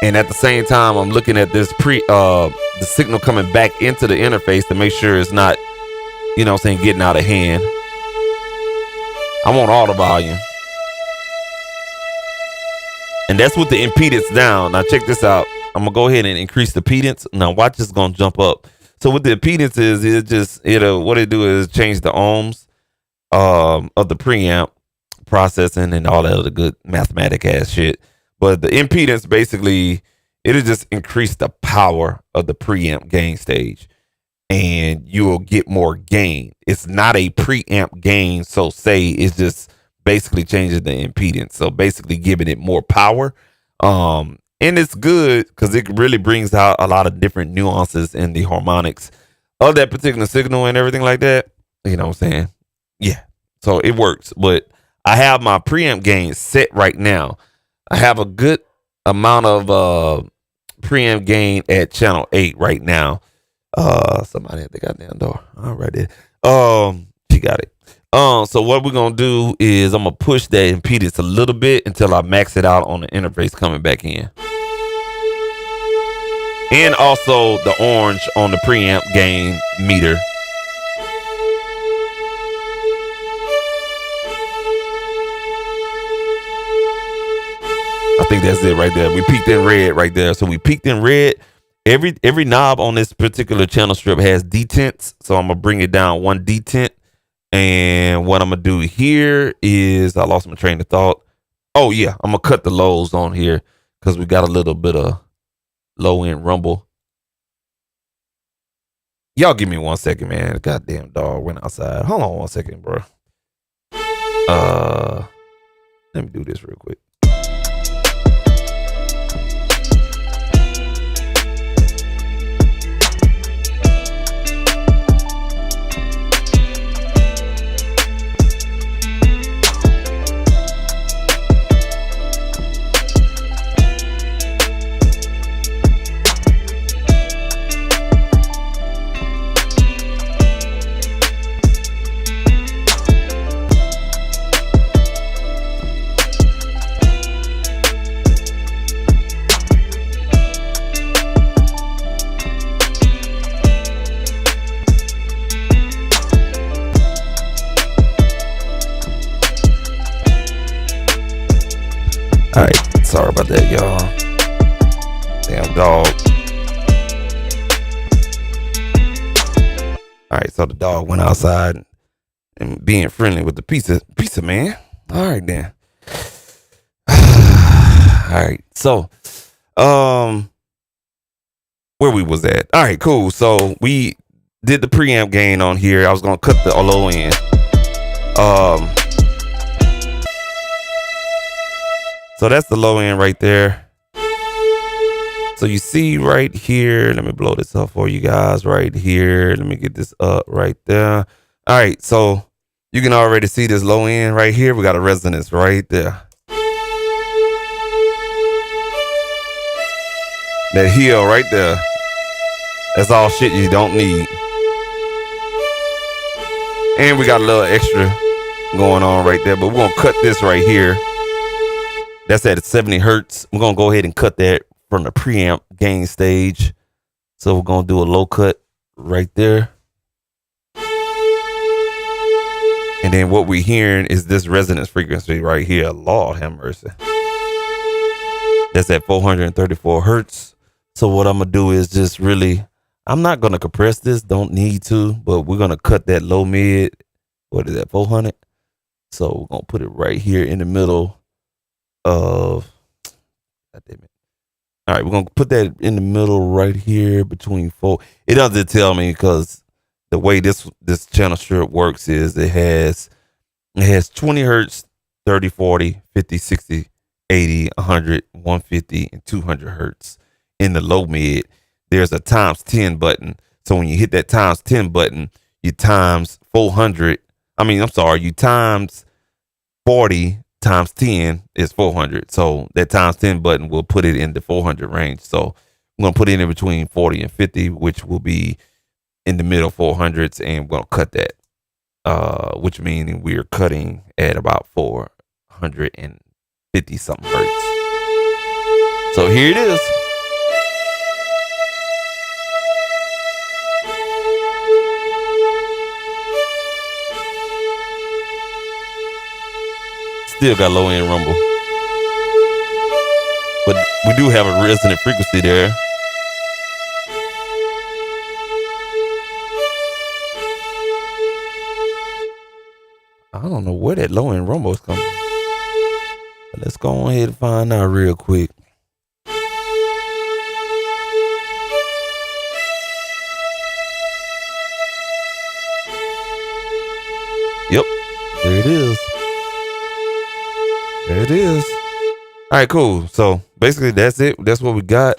And at the same time, I'm looking at this the signal coming back into the interface to make sure it's not, you know what I'm saying, getting out of hand. I want all the volume. And that's with the impedance down. Now check this out. I'm gonna go ahead and increase the impedance. Now watch this gonna jump up. So what the impedance is, what it do is change the ohms of the preamp processing and all that other good mathematic ass shit. But the impedance basically, it'll just increase the power of the preamp gain stage, and you will get more gain. It's not a preamp gain, so say it's just basically changes the impedance. So basically giving it more power. And it's good because it really brings out a lot of different nuances in the harmonics of that particular signal and everything like that. You know what I'm saying? Yeah. So it works. But I have my preamp gain set right now. I have a good amount of preamp gain at channel 8 right now. Somebody at the goddamn door. All right there. She got it. So what we're gonna do is I'm gonna push that impedance a little bit until I max it out on the interface coming back in. And also the orange on the preamp gain meter. I think that's it right there. We peaked in red right there. So we peaked in red. Every knob on this particular channel strip has detents. So I'm gonna bring it down 1 detent. And what I'm gonna do here is, I lost my train of thought. Oh yeah, I'm gonna cut the lows on here because we got a little bit of low end rumble. Y'all give me 1 second, man. The goddamn dog went outside. Hold on 1 second, bro. Let me do this real quick. All right, sorry about that, y'all. Damn dog. All right, so the dog went outside and being friendly with the pizza man. All right then. All right, so where we was at. All right, cool. So we did the preamp gain on here. I was gonna cut the low end. So that's the low end right there. So you see right here, let me blow this up for you guys right here. Let me get this up right there. All right, so you can already see this low end right here. We got a resonance right there. That heel right there. That's all shit you don't need. And we got a little extra going on right there, but we're gonna cut this right here. That's at 70 hertz. We're gonna go ahead and cut that from the preamp gain stage. So we're gonna do a low cut right there. And then what we're hearing is this resonance frequency right here. Lord have mercy. That's at 434 hertz. So what I'm gonna do is just really, I'm not gonna compress this, don't need to, but we're gonna cut that low mid. What is that, 400? So we're gonna put it right here in the middle of, God damn it. All right, we're gonna put that in the middle right here between four. It doesn't tell me because the way this channel strip works is it has 20 hertz, 30, 40, 50, 60, 80, 100, 150, and 200 hertz. In the low mid, there's a times 10 button. So when you hit that times 10 button, you times 400. You times 40 times 10 is 400. So that times 10 button will put it in the 400 range. So I'm going to put it in between 40 and 50, which will be in the middle 400s. And we're going to cut that, which means we're cutting at about 450 something hertz. So here it is. Still got low end rumble, but we do have a resonant frequency there. I don't know where that low end rumble is coming from, but let's go ahead and find out real quick. Yep, there it is. There it is. All right, cool. So basically that's it. That's what we got.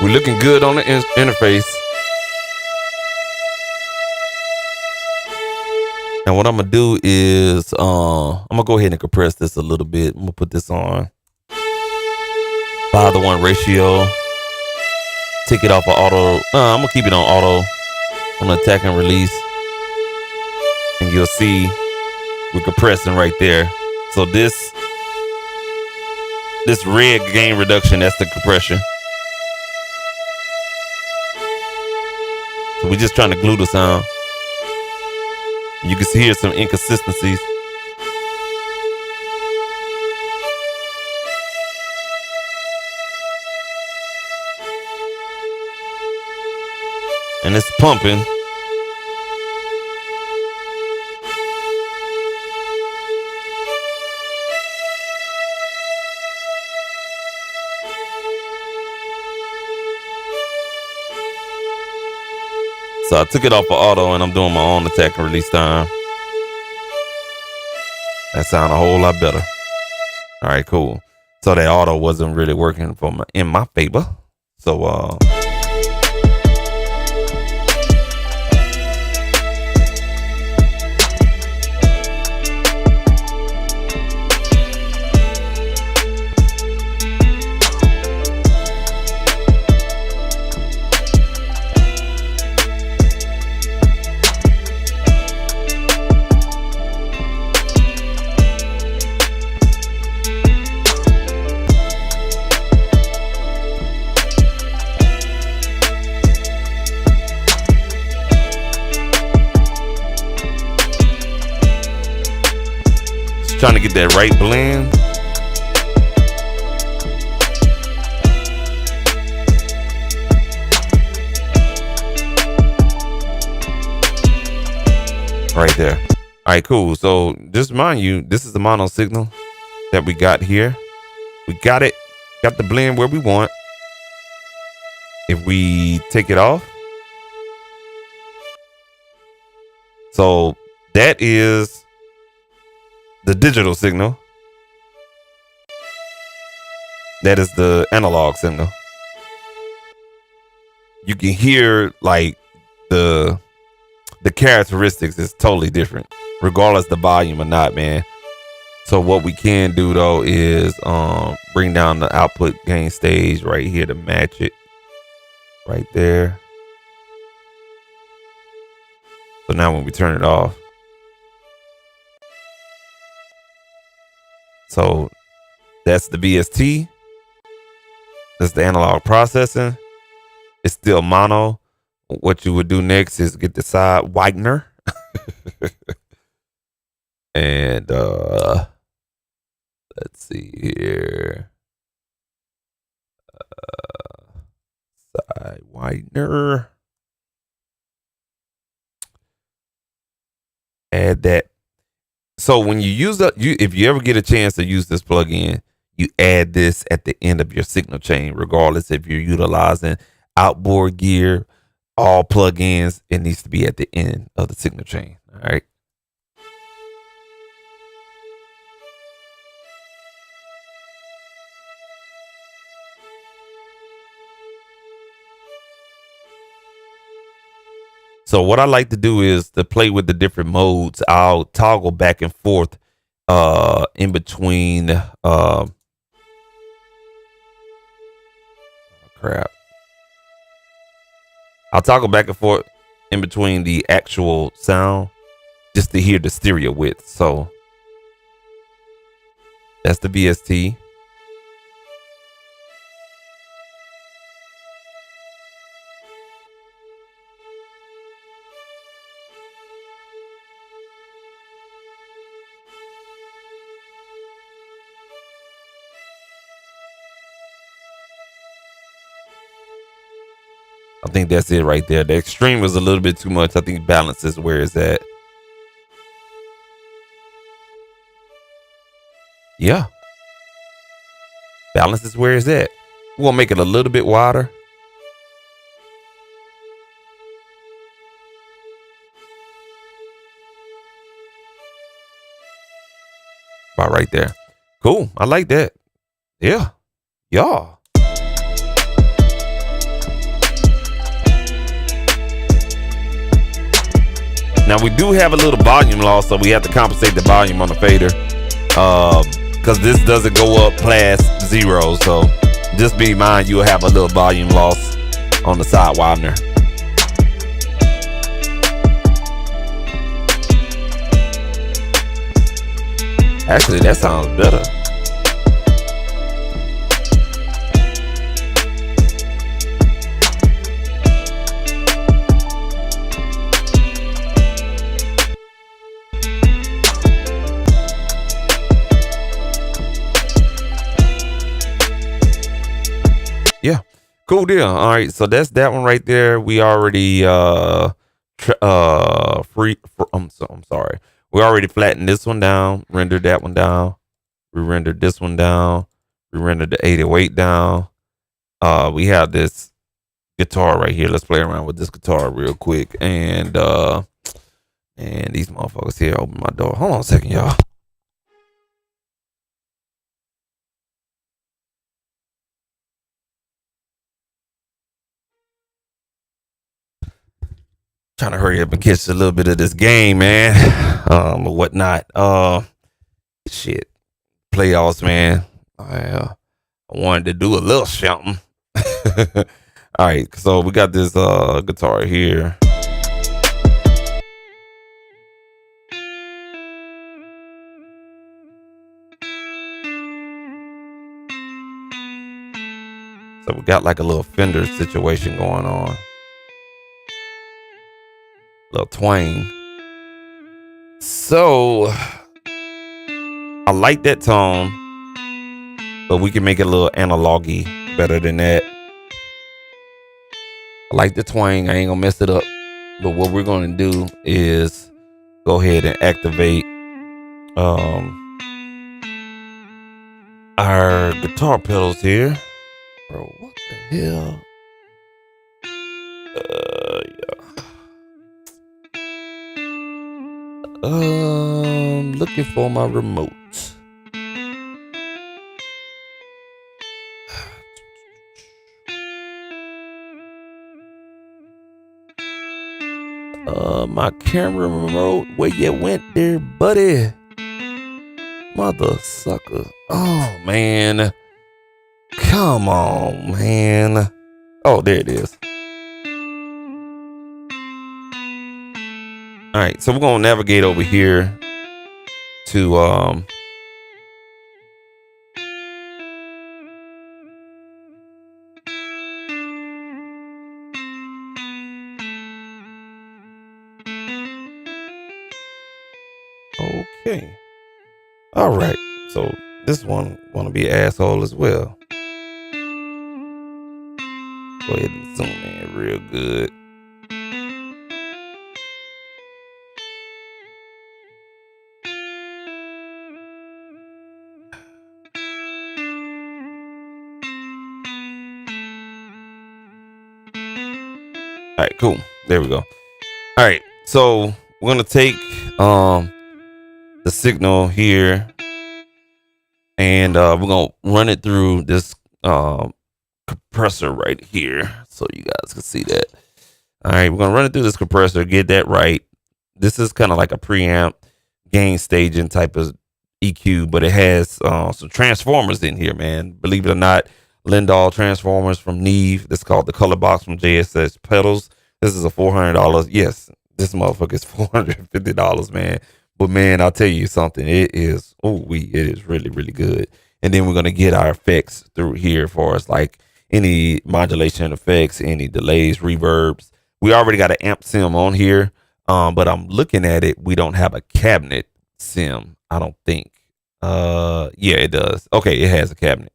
We're looking good on the interface. And what I'm going to do is I'm going to go ahead and compress this a little bit. I'm going to put this on 5:1 ratio. Take it off of auto. I'm going to keep it on auto. I'm going to attack and release. And you'll see we're compressing right there. So this red gain reduction, that's the compression. So we're just trying to glue the sound. You can hear some inconsistencies. And it's pumping. So I took it off of auto and I'm doing my own attack and release time. That sound a whole lot better. All right, cool. So that auto wasn't really working in my favor. So trying to get that right blend. right there. All right, cool. So just mind you, this is the mono signal that we got here. We got it. Got the blend where we want. If we take it off. So that is the digital signal. That is the analog signal. You can hear like the characteristics is totally different, regardless the volume or not, man. So what we can do though is bring down the output gain stage right here to match it right there. So now when we turn it off, so that's the VST. That's the analog processing. It's still mono. What you would do next is get the side whitener. And let's see here. Side whitener. Add that. So when you use if you ever get a chance to use this plugin, you add this at the end of your signal chain, regardless if you're utilizing outboard gear, all plugins, it needs to be at the end of the signal chain. All right. So what I like to do is to play with the different modes. I'll toggle back and forth in between crap. I'll toggle back and forth in between the actual sound just to hear the stereo width. So that's the VST. I think that's it right there. The extreme was a little bit too much. I think balance is where it's at. Yeah. Balance is where it's at. We're going to make it a little bit wider. About right there. Cool. I like that. Yeah. Yeah. Now we do have a little volume loss, so we have to compensate the volume on the fader, because this doesn't go up past 0. So just be in mind you'll have a little volume loss on the side widener. Actually, that sounds better. Yeah, cool deal. All right, so that's that one right there. We already I'm sorry. We already flattened this one down, rendered that one down. We rendered this one down. We rendered the 808 down. We have this guitar right here. Let's play around with this guitar real quick. And these motherfuckers here open my door. Hold on a second, y'all. Trying to hurry up and catch a little bit of this game, man. Or whatnot. Shit. Playoffs, man. I wanted to do a little something. All right, so we got this guitar here. So we got like a little Fender situation going on. Little twang. So I like that tone, but we can make it a little analogy better than that. I like the twang. I ain't gonna mess it up. But what we're gonna do is go ahead and activate our guitar pedals here. Bro, what the hell? Looking for my remote. My camera remote, where you went there, buddy? Mother sucker. Oh, man. Come on, man. Oh, there it is. All right, so we're going to navigate over here to, okay. All right. So this one want to be an asshole as well. Go ahead and zoom in real good. All right, cool. There we go. All right. So we're going to take, the signal here, and we're gonna run it through this compressor right here so you guys can see that. All right, we're gonna run it through this compressor, get that right. This is kind of like a preamp gain staging type of EQ, but it has some transformers in here, man. Believe it or not, Lindahl transformers from Neve. This is called the color box from JSS pedals. This is a $400. Yes, this motherfucker is $450, man. But man, I'll tell you something. It is, it is really, really good. And then we're gonna get our effects through here for us, like any modulation effects, any delays, reverbs. We already got an amp sim on here, but I'm looking at it. We don't have a cabinet sim, I don't think. Yeah, it does. Okay, it has a cabinet.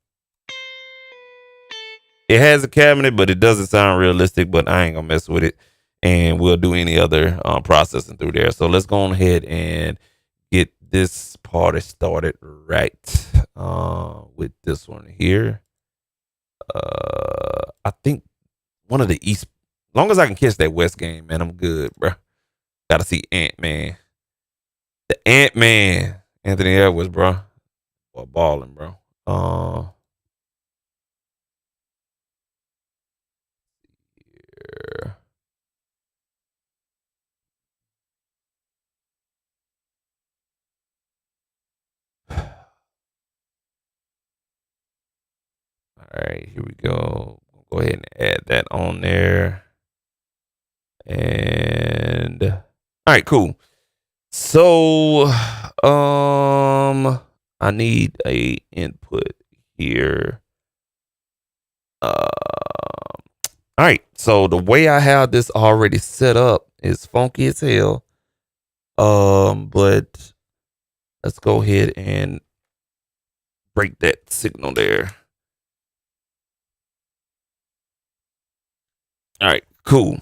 It has a cabinet, but it doesn't sound realistic. But I ain't gonna mess with it. And we'll do any other processing through there. So let's go on ahead and get this party started right with this one here. I think one of the East, as long as I can catch that West game, man, I'm good, bro. Gotta see Ant-Man. The Ant-Man. Anthony Edwards, bro. Boy, balling, bro. Here. All right, here we go. Go ahead and add that on there. And all right, cool. So I need a input here. All right, so the way I have this already set up is funky as hell. But let's go ahead and break that signal there. All right, cool.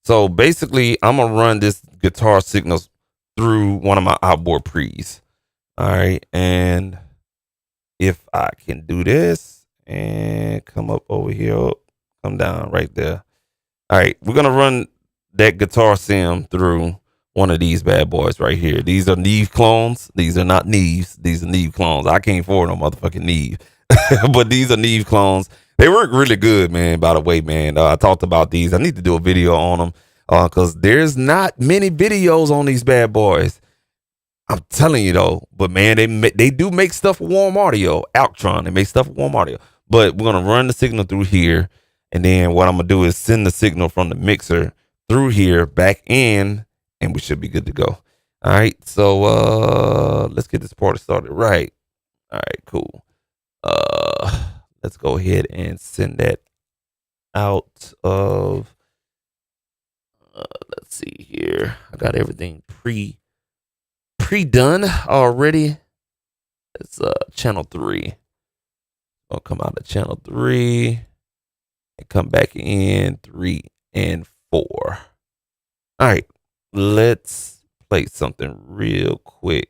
So basically, I'm gonna run this guitar signals through one of my outboard pre's. All right, and if I can do this and come up over here, come down right there. All right, we're gonna run that guitar sim through one of these bad boys right here. These are Neve clones. These are not Neves. These are Neve clones. I can't afford no motherfucking Neve, but these are Neve clones. They work really good, man. By the way, man, I talked about these. I need to do a video on them because there's not many videos on these bad boys. I'm telling you though, but man, they do make stuff with warm audio. Altron, they make stuff with warm audio. But we're gonna run the signal through here, and then what I'm gonna do is send the signal from the mixer through here back in, and we should be good to go. All right, so let's get this party started right. All right, cool. Let's go ahead and send that out of. Let's see here. I got everything pre-done already. It's channel 3. I'll come out of channel 3 and come back in 3 and 4. All right, let's play something real quick.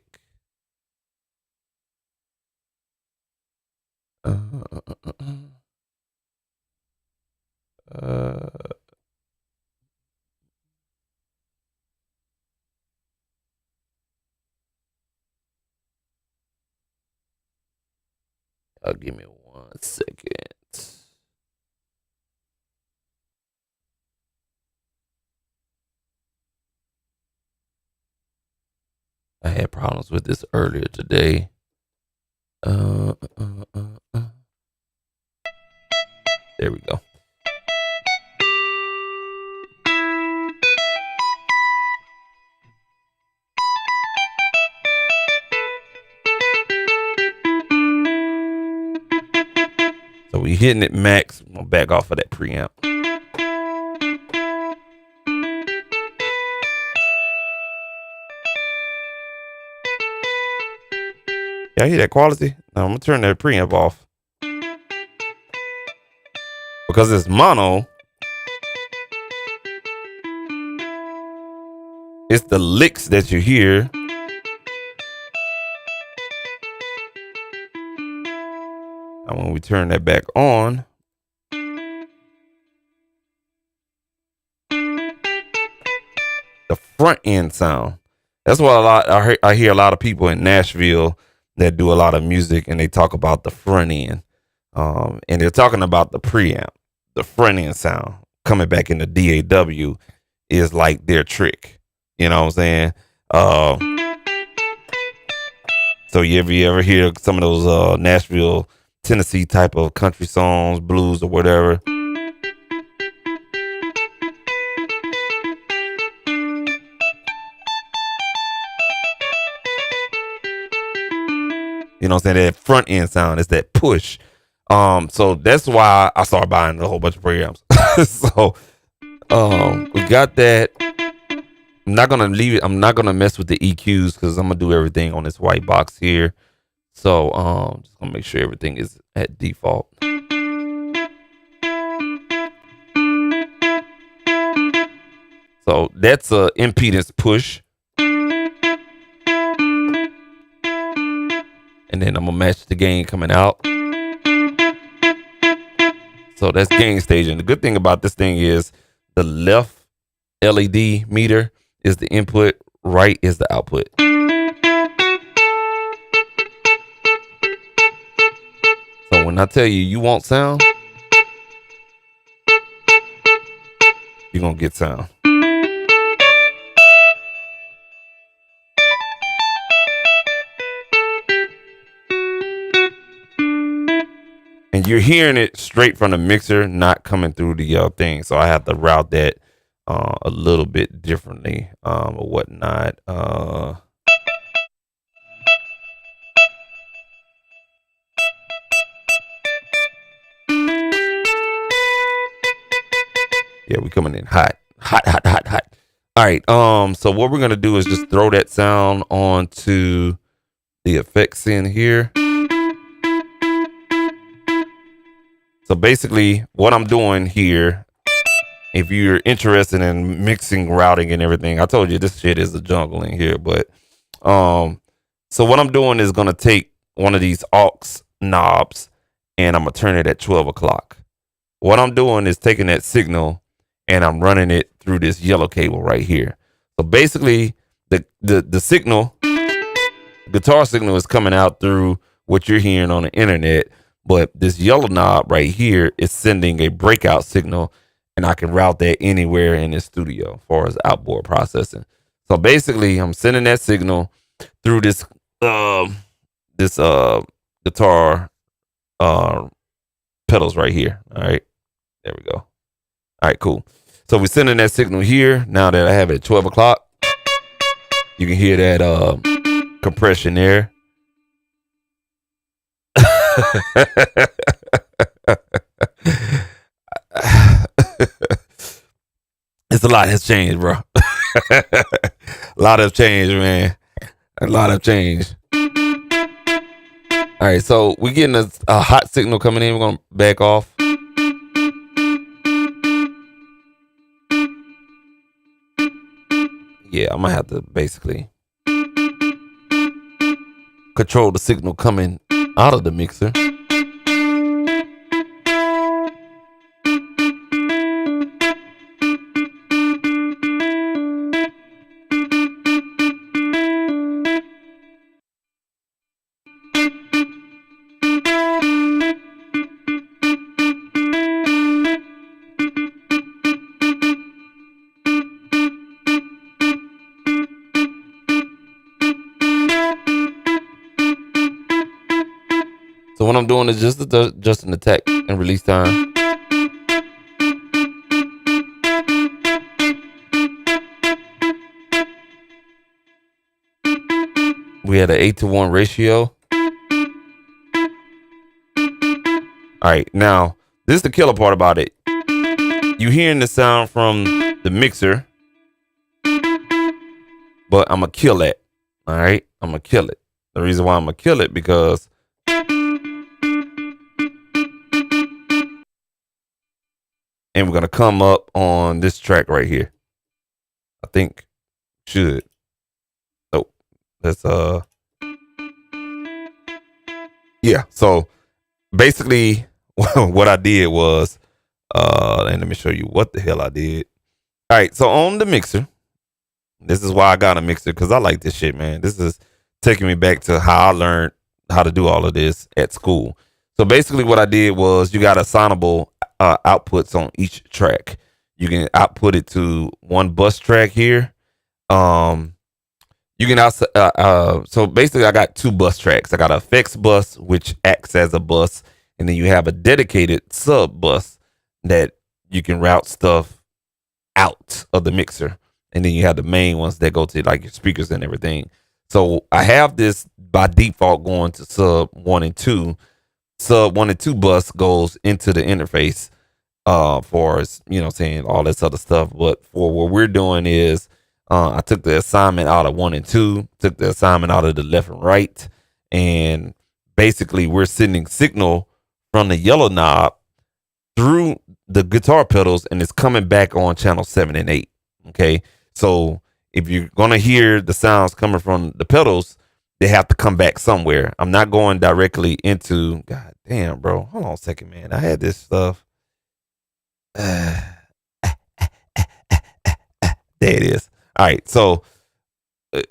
Give me 1 second. I had problems with this earlier today. There we go. So we hitting it max. I'm gonna back off of that preamp. Y'all hear that quality? Now I'm gonna turn that preamp off. Because it's mono, it's the licks that you hear. And when we turn that back on, the front end sound. That's what I hear a lot of people in Nashville that do a lot of music, and they talk about the front end. And they're talking about the preamp, the front end sound coming back in the DAW is like their trick. You know what I'm saying? So you ever hear some of those Nashville, Tennessee type of country songs, blues or whatever? You know what I'm saying? That front end sound is that push. So that's why I started buying a whole bunch of preamps. So we got that. I'm not gonna leave it. I'm not gonna mess with the EQs because I'm gonna do everything on this white box here. So just gonna make sure everything is at default. So that's a impedance push. And then I'm gonna match the gain coming out. So that's gain staging. The good thing about this thing is the left LED meter is the input, right is the output. So when I tell you want sound, you're gonna get sound. And you're hearing it straight from the mixer, not coming through the thing. So I have to route that a little bit differently or whatnot. Yeah, we coming in hot. All right. So what we're gonna do is just throw that sound onto the effects in here. So basically, what I'm doing here, if you're interested in mixing, routing, and everything, I told you this shit is a jungle in here. But so what I'm doing is gonna take one of these aux knobs, and I'm gonna turn it at 12 o'clock. What I'm doing is taking that signal, and I'm running it through this yellow cable right here. So basically, the signal, guitar signal, is coming out through what you're hearing on the internet. But this yellow knob right here is sending a breakout signal, and I can route that anywhere in the studio as far as outboard processing. So basically, I'm sending that signal through this guitar pedals right here. All right, there we go. All right, cool. So we're sending that signal here. Now that I have it at 12 o'clock, you can hear that compression there. It's a lot has changed, bro. A lot have changed, man. A lot have changed. All right, so we're getting a hot signal coming in. We're gonna back off. yeah, I'm gonna have to basically control the signal coming out of the mixer. So what I'm doing is just adjusting the attack and release time. We had an 8-to-1 ratio. All right, now this is the killer part about it. You hearing the sound from the mixer, but I'm gonna kill that. All right, I'm gonna kill it. The reason why I'm gonna kill it because and we're gonna come up on this track right here. I think should. Oh, that's yeah. So basically, what I did was and let me show you what the hell I did. All right, so on the mixer, this is why I got a mixer because I like this shit, man. This is taking me back to how I learned how to do all of this at school. So basically, what I did was you got assignable outputs on each track. You can output it to one bus track here. You can also so basically I got 2 bus tracks. I got a effects bus which acts as a bus, and then you have a dedicated sub bus that you can route stuff out of the mixer, and then you have the main ones that go to like your speakers and everything. So I have this by default going to sub 1 and 2. Sub 1 and 2 bus goes into the interface for, you know, saying all this other stuff. But for what we're doing is I took the assignment out of 1 and 2, took the assignment out of the left and right, and basically we're sending signal from the yellow knob through the guitar pedals, and it's coming back on channel 7 and 8. Okay, so if you're gonna hear the sounds coming from the pedals, they have to come back somewhere. I'm not going directly into. God damn, bro. Hold on a second, man. I had this stuff. There it is. All right, so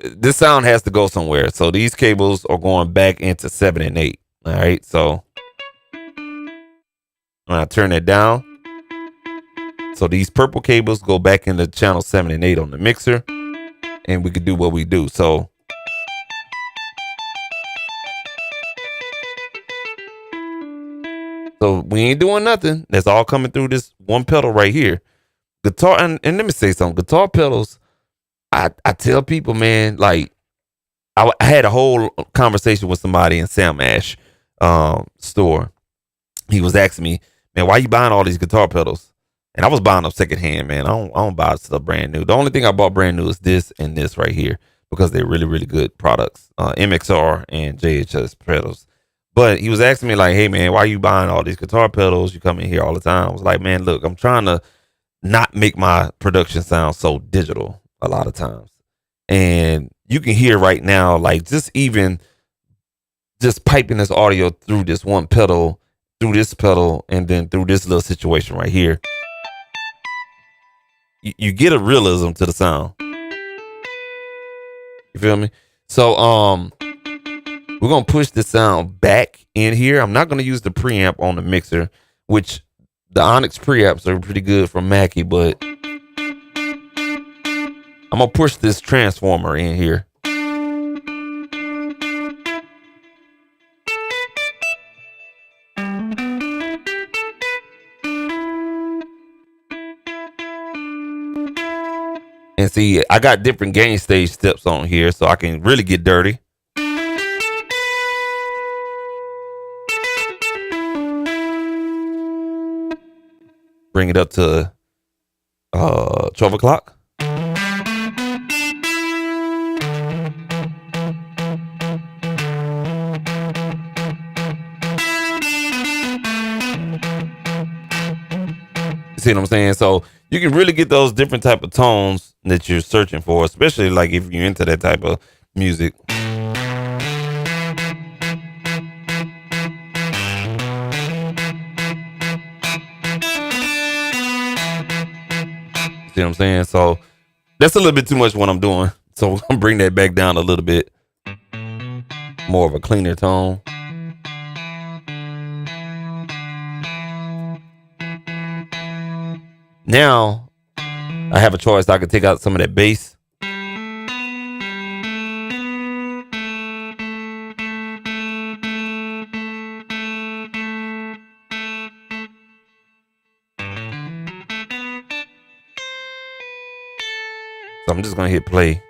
this sound has to go somewhere. So these cables are going back into 7 and 8. All right, so when I turn it down, so these purple cables go back into channel 7 and 8 on the mixer, and we could do what we do. So we ain't doing nothing. That's all coming through this one pedal right here. Guitar, and let me say something. Guitar pedals, I tell people, man, like I had a whole conversation with somebody in Sam Ash store. He was asking me, man, why you buying all these guitar pedals? And I was buying them secondhand, man. I don't buy stuff brand new. The only thing I bought brand new is this and this right here because they're really, really good products. MXR and JHS pedals. But he was asking me like, hey, man, why are you buying all these guitar pedals? You come in here all the time. I was like, man, look, I'm trying to not make my production sound so digital a lot of times. And you can hear right now, like just piping this audio through this one pedal, through this pedal, and then through this little situation right here. You get a realism to the sound. You feel me? So we're gonna push the sound back in here. I'm not gonna use the preamp on the mixer, which the Onyx preamps are pretty good from Mackie, but I'm gonna push this transformer in here. And see, I got different gain stage steps on here, so I can really get dirty. Bring it up to 12 o'clock. See what I'm saying? So you can really get those different type of tones that you're searching for, especially like if you're into that type of music. See what I'm saying? So that's a little bit too much what I'm doing. So I'm bring that back down a little bit. More of a cleaner tone. Now I have a choice. I could take out some of that bass. So I'm just going to hit play.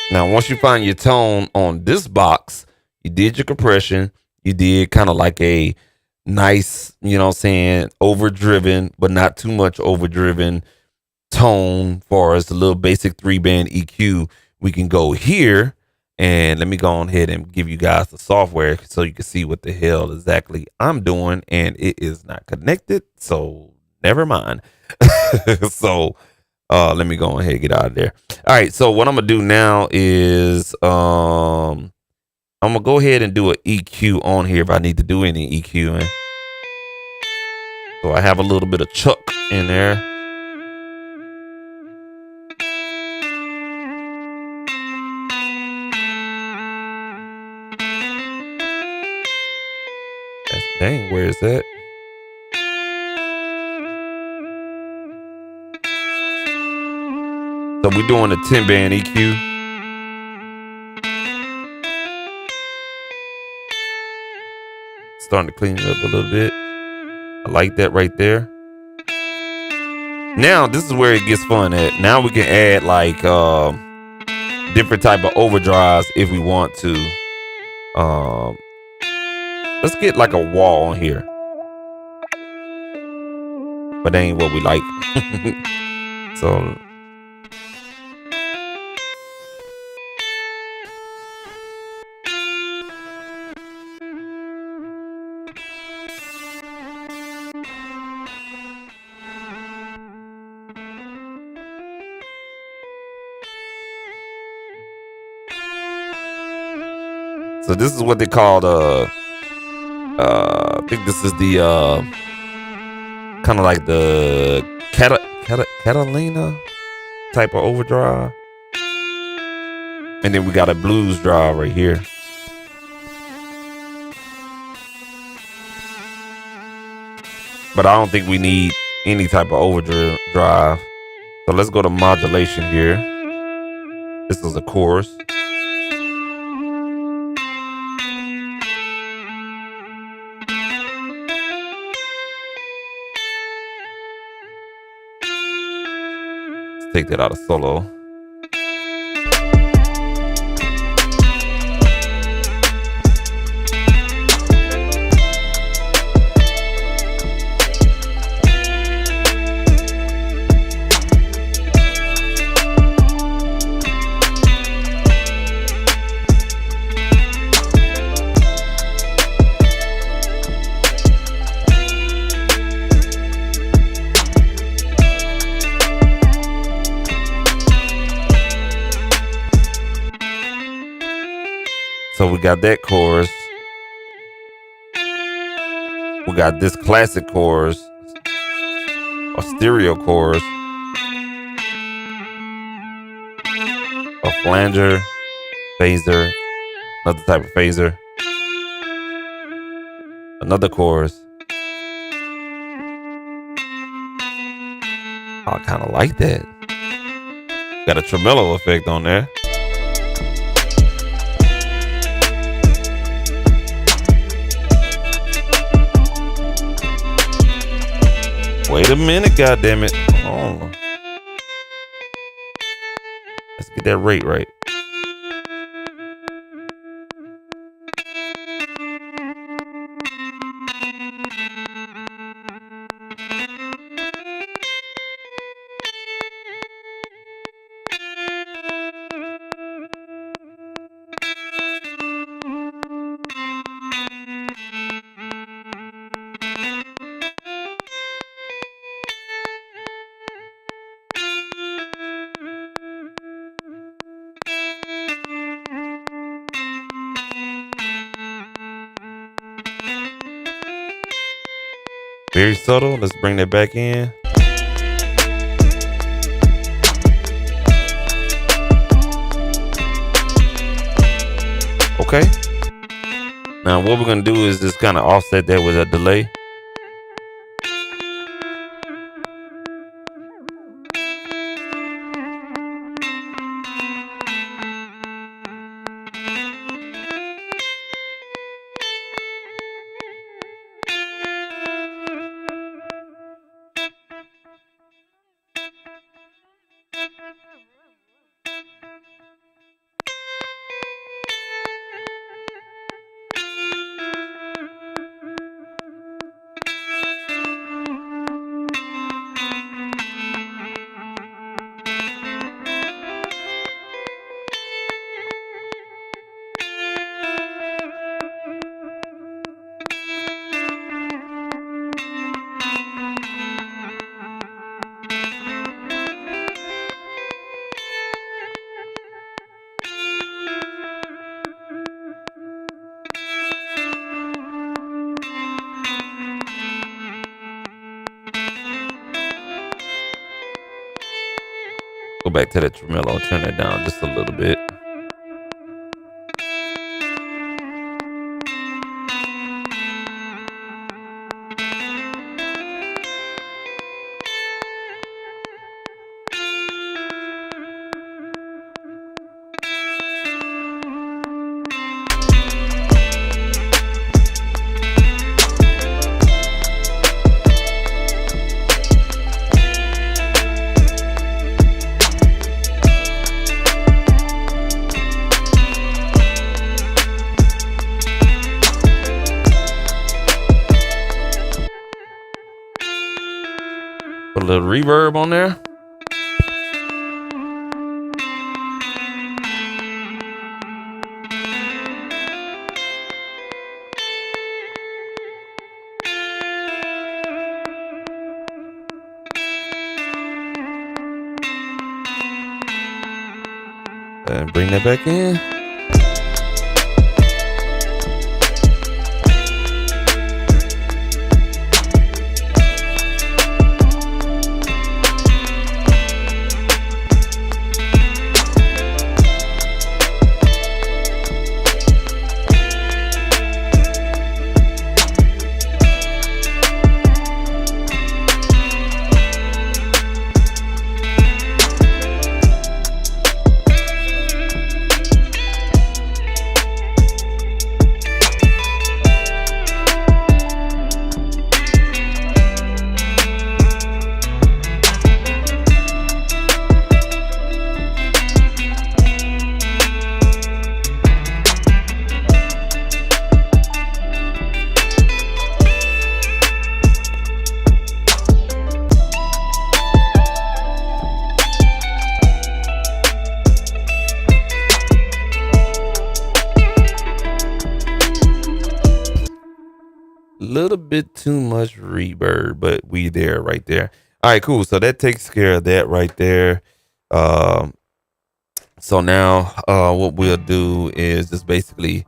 Now, once you find your tone on this box, you did your compression. You did kind of like a nice, you know what I'm saying, overdriven, but not too much overdriven tone for us, a little basic 3-band EQ. We can go here and let me go on ahead and give you guys the software so you can see what the hell exactly I'm doing. And it is not connected, so never mind. So let me go ahead and get out of there. All right, so what I'm gonna do now is I'm gonna go ahead and do an EQ on here if I need to do any EQing. So I have a little bit of chuck in there. Dang, where is that? So we're doing a 10-band EQ. Starting to clean it up a little bit. I like that right there. Now this is where it gets fun at. Now we can add like different type of overdrives if we want to. Let's get like a wall on here. But that ain't what we like. So this is what they call I think this is the kind of like the Catalina type of overdrive. And then we got a blues drive right here. But I don't think we need any type of overdrive. So let's go to modulation here. This is a chorus. Take that out of solo. So we got that chorus. We got this classic chorus, a stereo chorus, a flanger, phaser, another type of phaser, another chorus. I kind of like that. Got a tremolo effect on there. Wait a minute, goddammit. Hold on. Let's get that rate right. Very subtle. Let's bring that back in. Okay. Now what we're gonna do is just kind of offset that with a delay. Go back to that tremolo, turn that down just a little bit. Put a little reverb on there. And bring that back in. Little bit too much reverb, but we there right there. All right, cool. So that takes care of that right there. So now what we'll do is just basically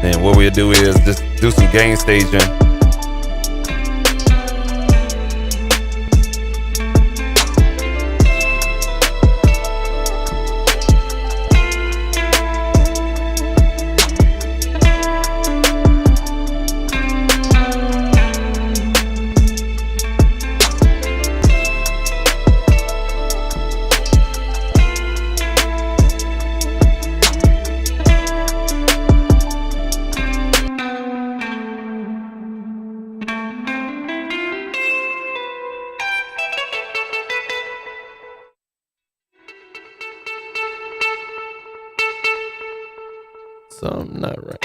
and what we'll do is just do some gain staging. Something not right.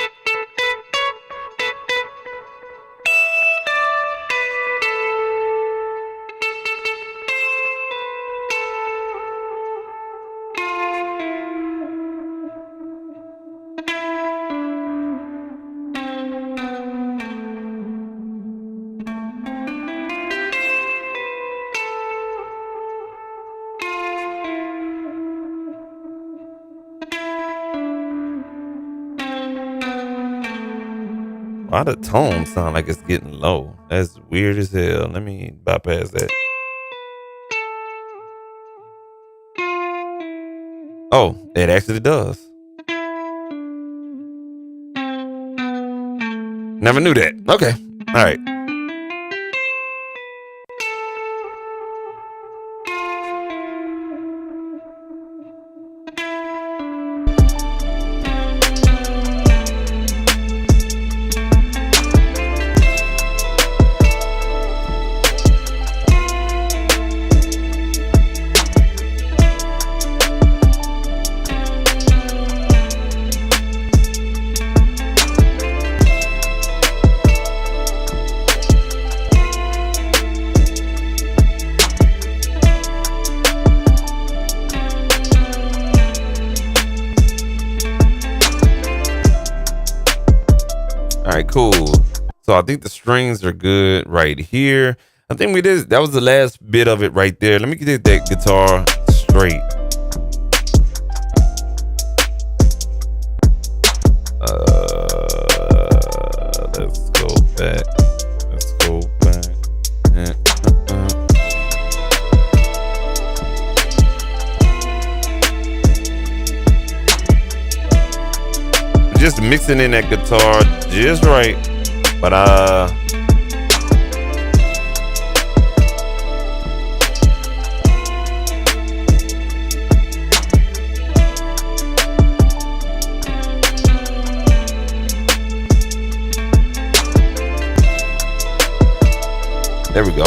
Why the tone sound like it's getting low? That's weird as hell. Let me bypass that. Oh, it actually does. Never knew that. Okay. All right. All right, cool. So I think the strings are good right here. I think we did. That was the last bit of it right there. Let me get that guitar straight. Let's go back. Let's go back. Just mixing in that guitar just right, but there we go.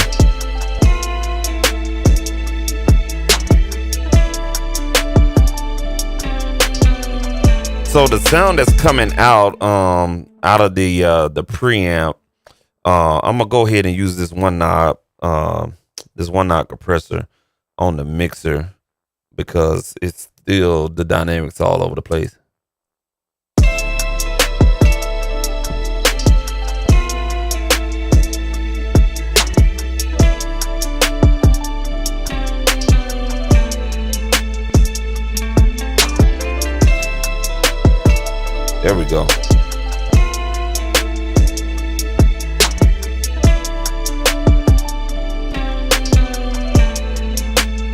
So the sound that's coming out of the preamp, I'm gonna go ahead and use this one knob compressor on the mixer because it's still the dynamics all over the place. There we go.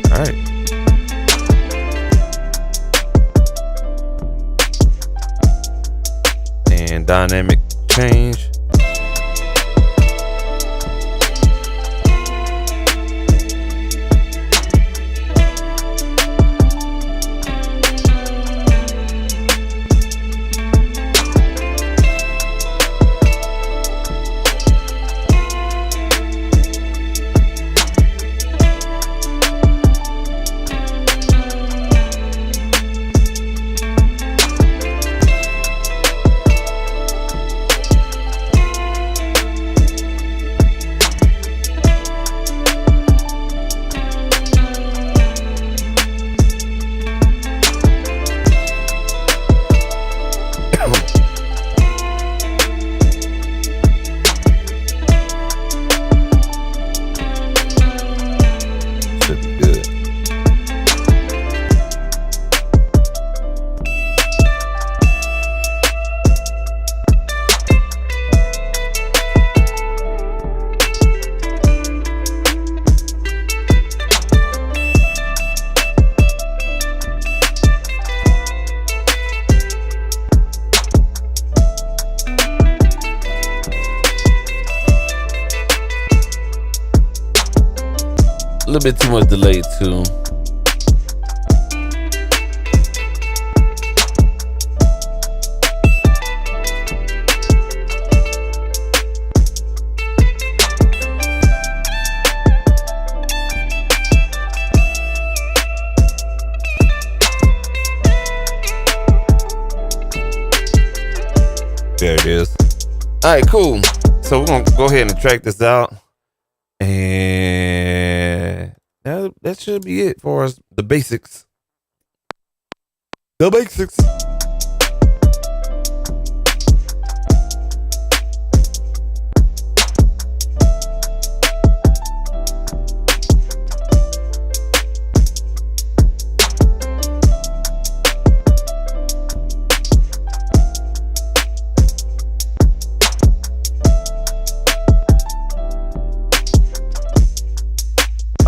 All right. And dynamic change. A little bit too much delay too. There it is. All right, cool. So we're gonna go ahead and track this out, and that should be it for us. The basics. The basics.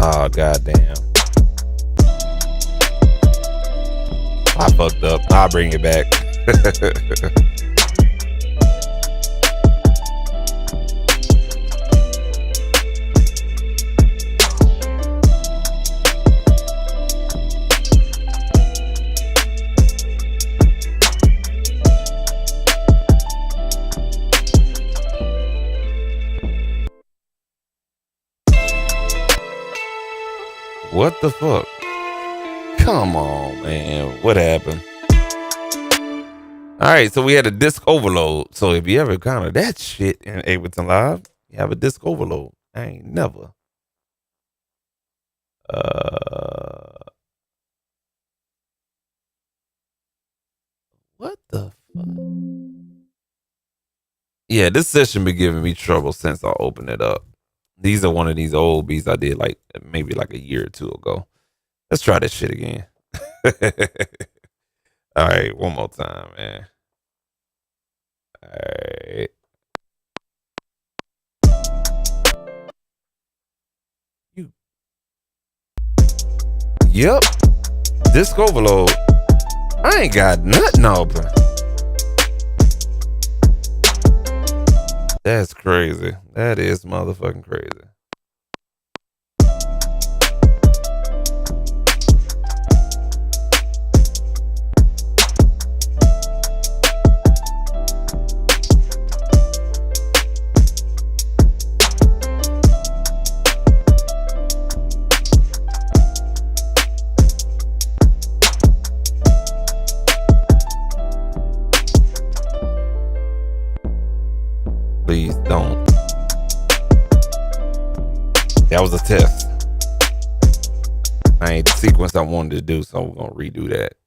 Oh, goddamn. I fucked up. I'll bring it back. What the fuck? Come on, man. What happened? All right, so we had a disk overload. So if you ever encounter that shit in Ableton Live, you have a disk overload. I ain't never. What the fuck? Yeah, this session been giving me trouble since I opened it up. These are one of these old beats I did maybe a year or two ago. Let's try this shit again. All right, one more time, man. All right. Yep. Disk overload. I ain't got nothing open. That's crazy. That is motherfucking crazy. Please don't. That was a test. I ain't the sequence I wanted to do, so we're gonna redo that.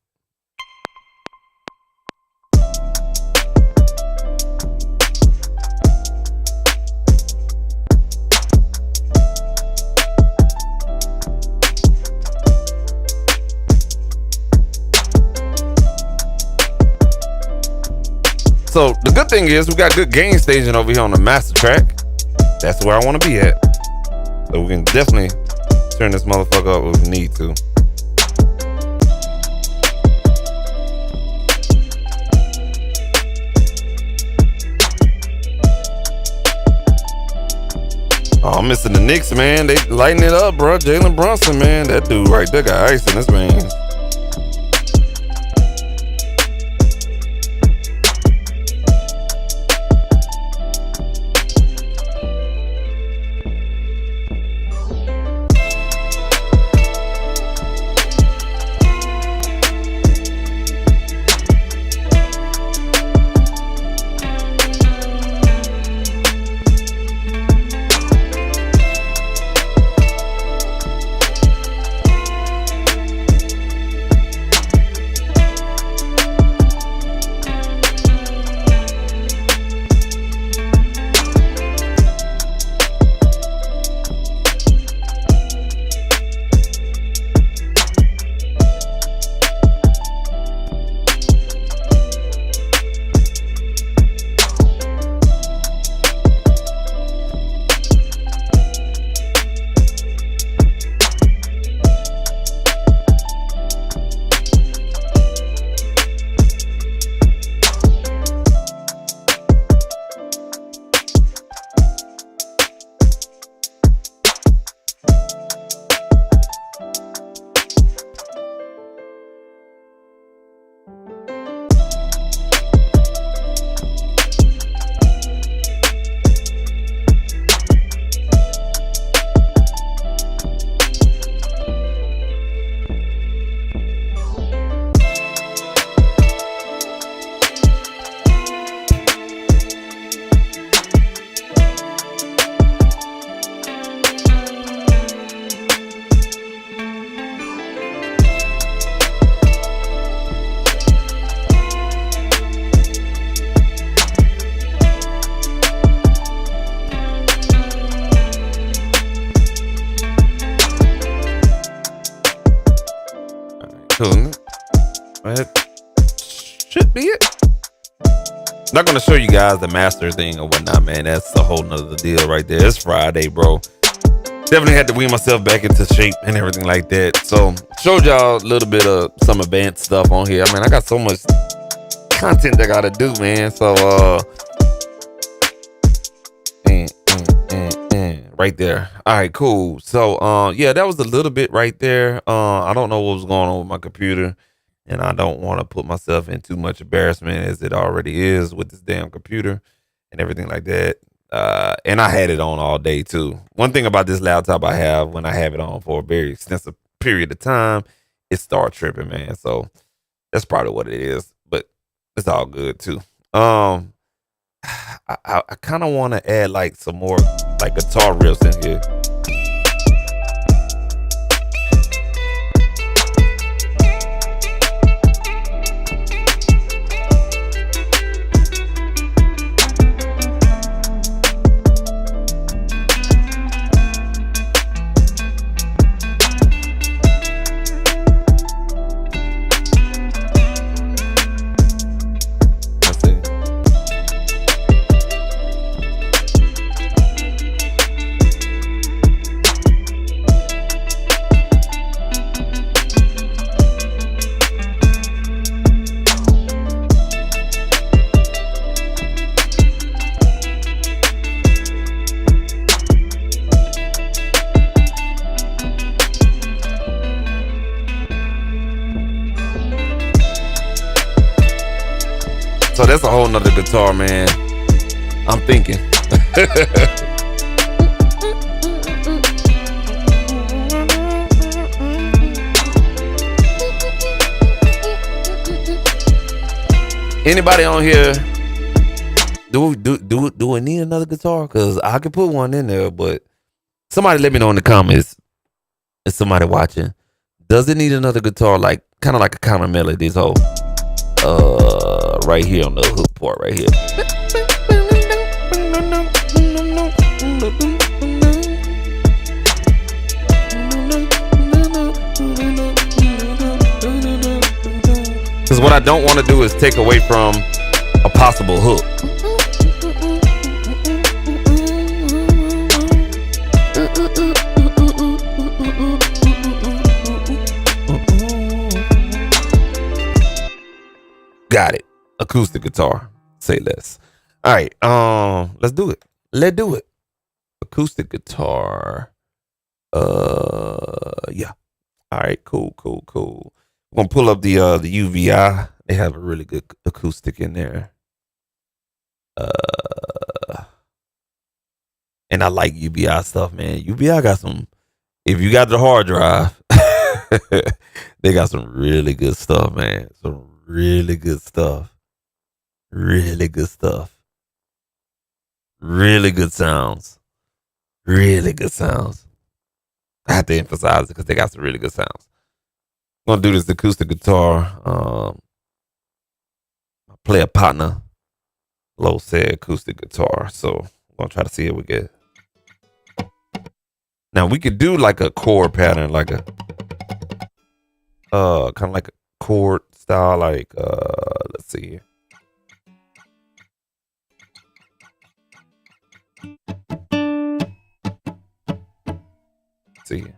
So the good thing is we got good gain staging over here on the master track. That's where I want to be at. So we can definitely turn this motherfucker up if we need to. Oh, I'm missing the Knicks, man. They lighting it up, bro. Jalen Brunson, man. That dude right there got ice in his veins. Cool. That should be it. Not gonna show you guys the master thing or whatnot, man. That's a whole nother deal right there. It's Friday, bro. Definitely had to wean myself back into shape and everything like that. So showed y'all a little bit of some advanced stuff on here. I mean, I got so much content I gotta do, man. So right there. All right, cool. So yeah, that was a little bit right there. I don't know what was going on with my computer, and I don't want to put myself in too much embarrassment as it already is with this damn computer and everything like that. And I had it on all day too. One thing about this laptop I have, when I have it on for a very extensive period of time, it starts tripping, man. So that's probably what it is, but it's all good too. I kind of want to add like some more like guitar riffs in here. So that's a whole nother guitar, man. I'm thinking. Anybody on here? Do we need another guitar? Cause I could put one in there, but somebody let me know in the comments. Is somebody watching? Does it need another guitar? Like kind of like a counter melody. This whole right here on the hook part right here. Because what I don't want to do is take away from a possible hook. Got it. Acoustic guitar. Say less. All right. Let's do it. Let's do it. Acoustic guitar. Yeah. All right. Cool. I'm gonna pull up the UVI. They have a really good acoustic in there. And I like UVI stuff, man. UVI got some. If you got the hard drive, they got some really good stuff, man. Some really good stuff. Really good stuff. Really good sounds. Really good sounds. I have to emphasize it because they got some really good sounds. I'm gonna do this acoustic guitar. Play a partner. Low said acoustic guitar. So I'm gonna try to see if we get. Now we could do like a chord pattern, like a kind of like a chord style, like let's see here. Let's see here.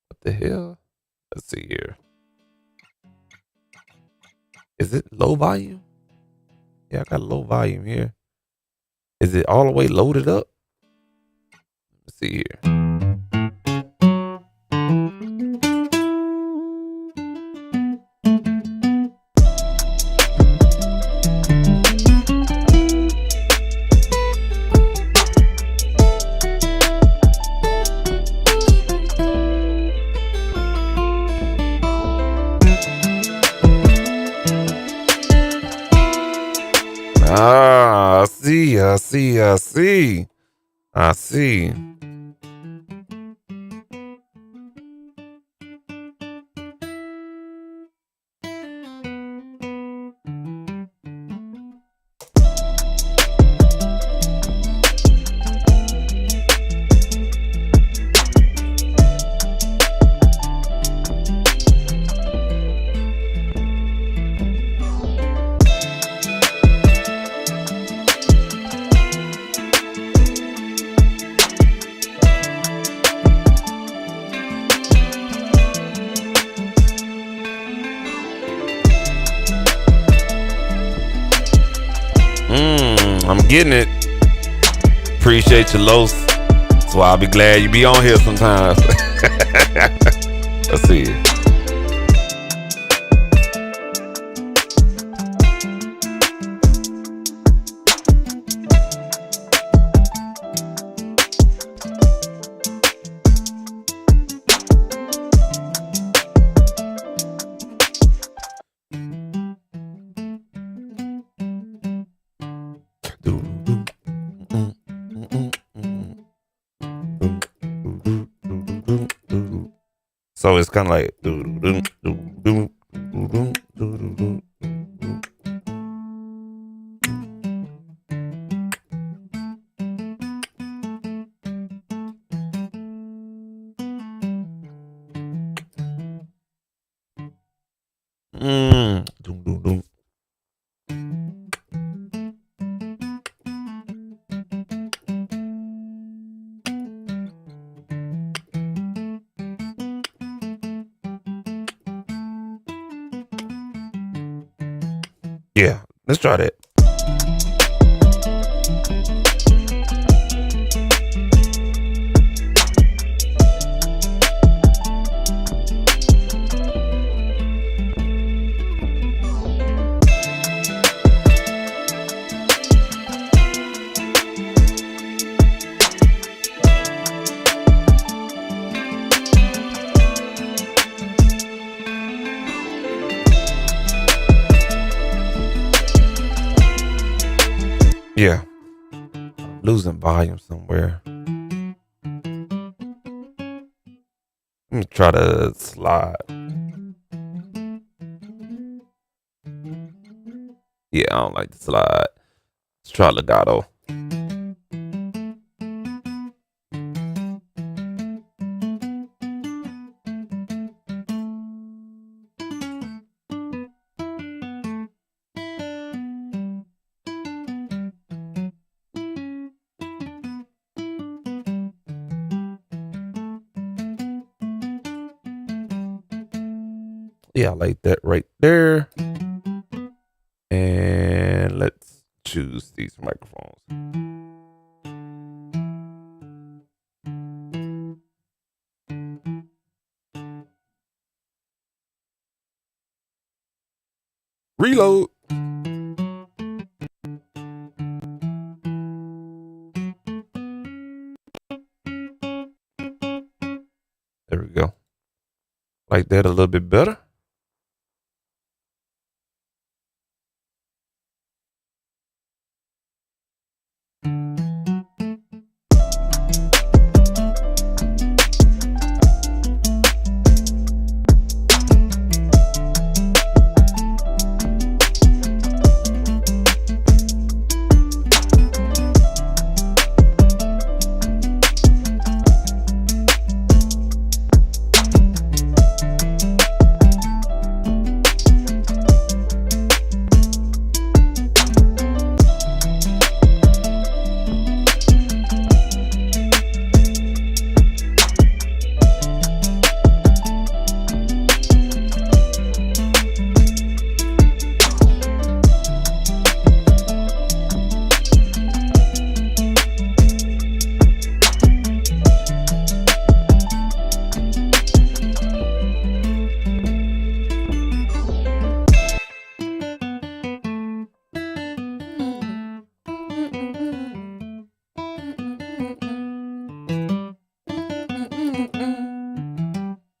What the hell? Let's see here. Is it low volume? Yeah, I got low volume here. Is it all the way loaded up? Let's see here. I see. getting it. Appreciate you, Los. That's why I'll be glad you be on here sometimes. Let's see. So it's kind of like yeah, let's try that. Yeah, I'm losing volume somewhere. Let me try to slide. Yeah, I don't like the slide. Let's try legato. Yeah, I like that right there. And let's choose these microphones. Reload. There we go. Like that a little bit better.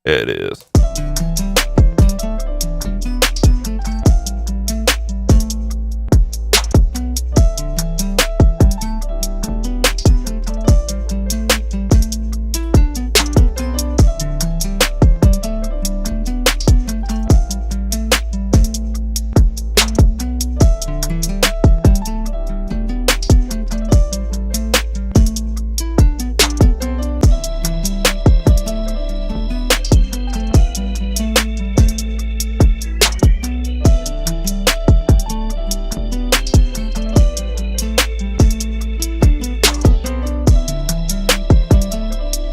There it is.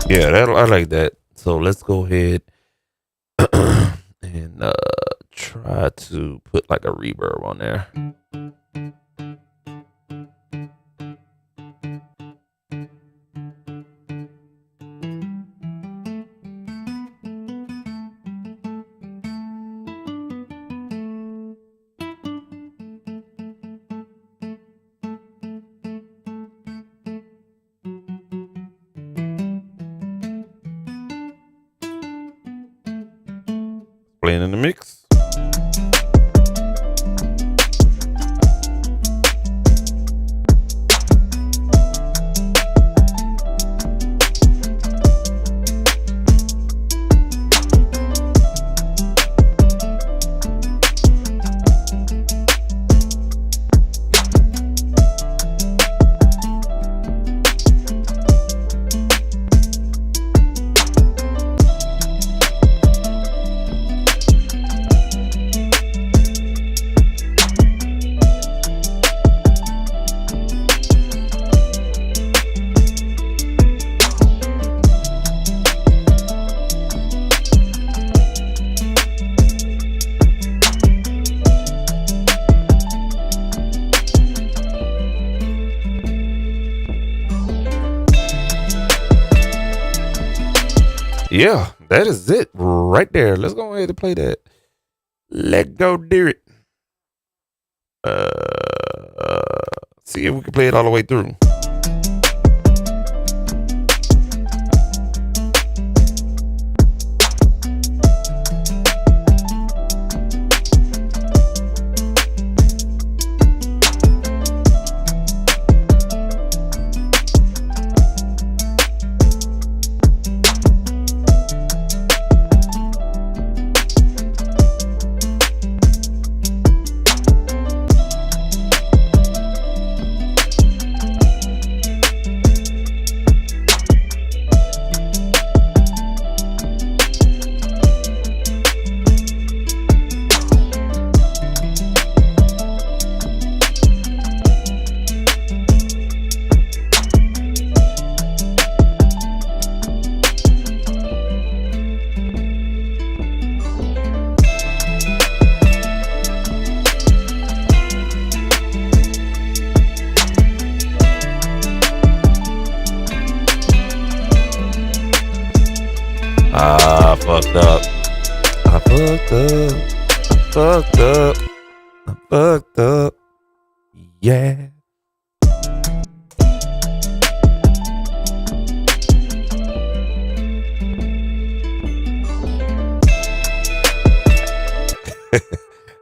Yeah, I like that. So let's go ahead and try to put like a reverb on there. playing in the mix. Yeah, that is it right there. Let's go ahead and play that. Let go do it. See if we can play it all the way through. I fucked up. I fucked up. I fucked up. I fucked up. Yeah.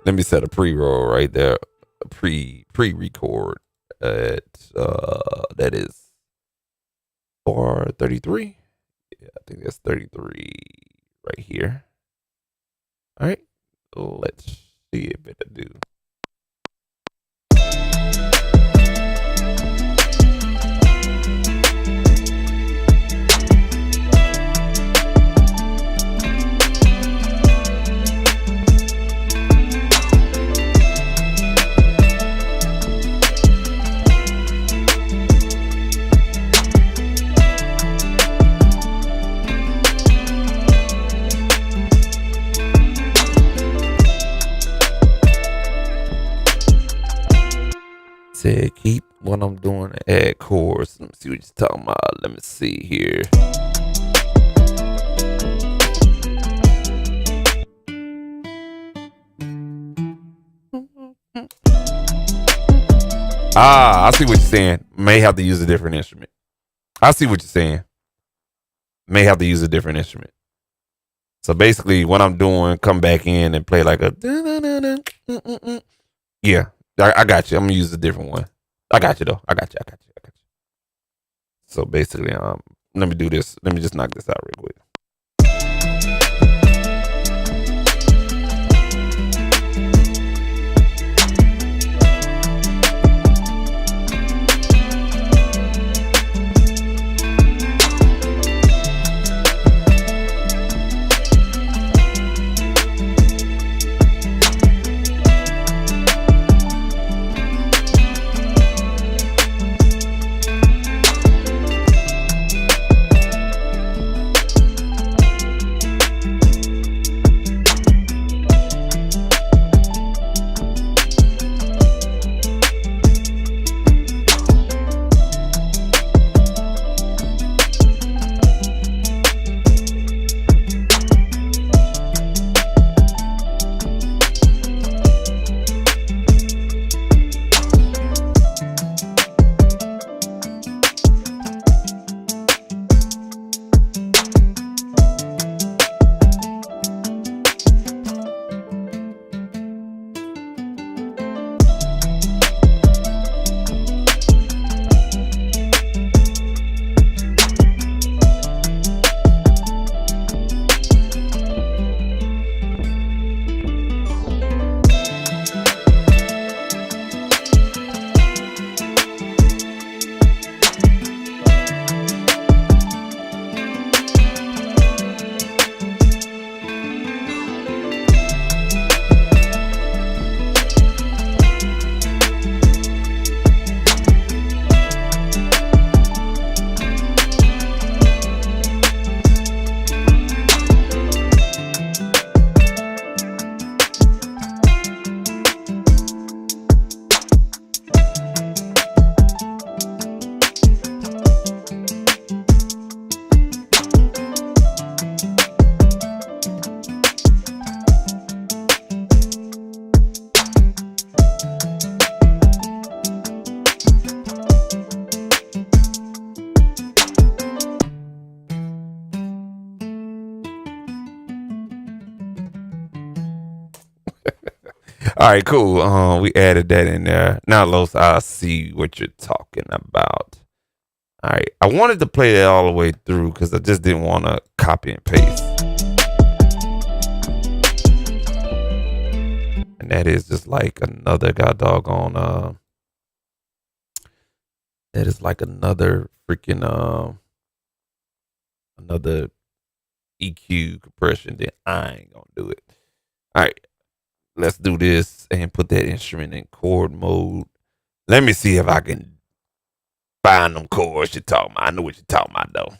Let me set a pre-roll right there. A pre-record at that is 4:33. Yeah, I think that's 33 right here. All right, let's see if it'll do. Said keep what I'm doing to add chords. Let me see what you're talking about. Let me see here. I see what you're saying. May have to use a different instrument. I see what you're saying. May have to use a different instrument. So basically what I'm doing, come back in and play like a yeah. I got you. I'm gonna use a different one. I got you though. I got you. So basically, let me do this. Let me just knock this out real quick. All right, cool. We added that in there. Now, Los, I see what you're talking about. All right, I wanted to play that all the way through because I just didn't want to copy and paste. And that is just like another god doggone that is like another freaking another EQ compression. Then I ain't gonna do it. All right, let's do this and put that instrument in chord mode. Let me see if I can find them chords you're talking about. I know what you're talking about though.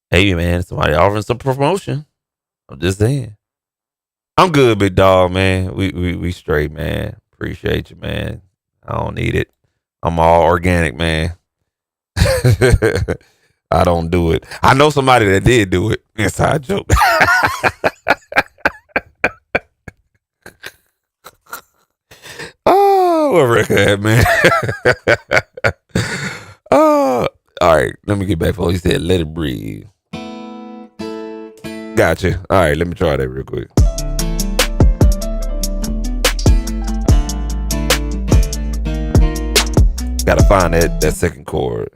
Hey man, somebody offering some promotion. I'm just saying. I'm good, big dog, man. We straight, man. Appreciate you, man. I don't need it. I'm all organic, man. I don't do it. I know somebody that did do it. Inside joke. Oh, what record, man? Oh, all right. Let me get back for. He said, "Let it breathe." Gotcha. All right, let me try that real quick. Gotta find that second chord.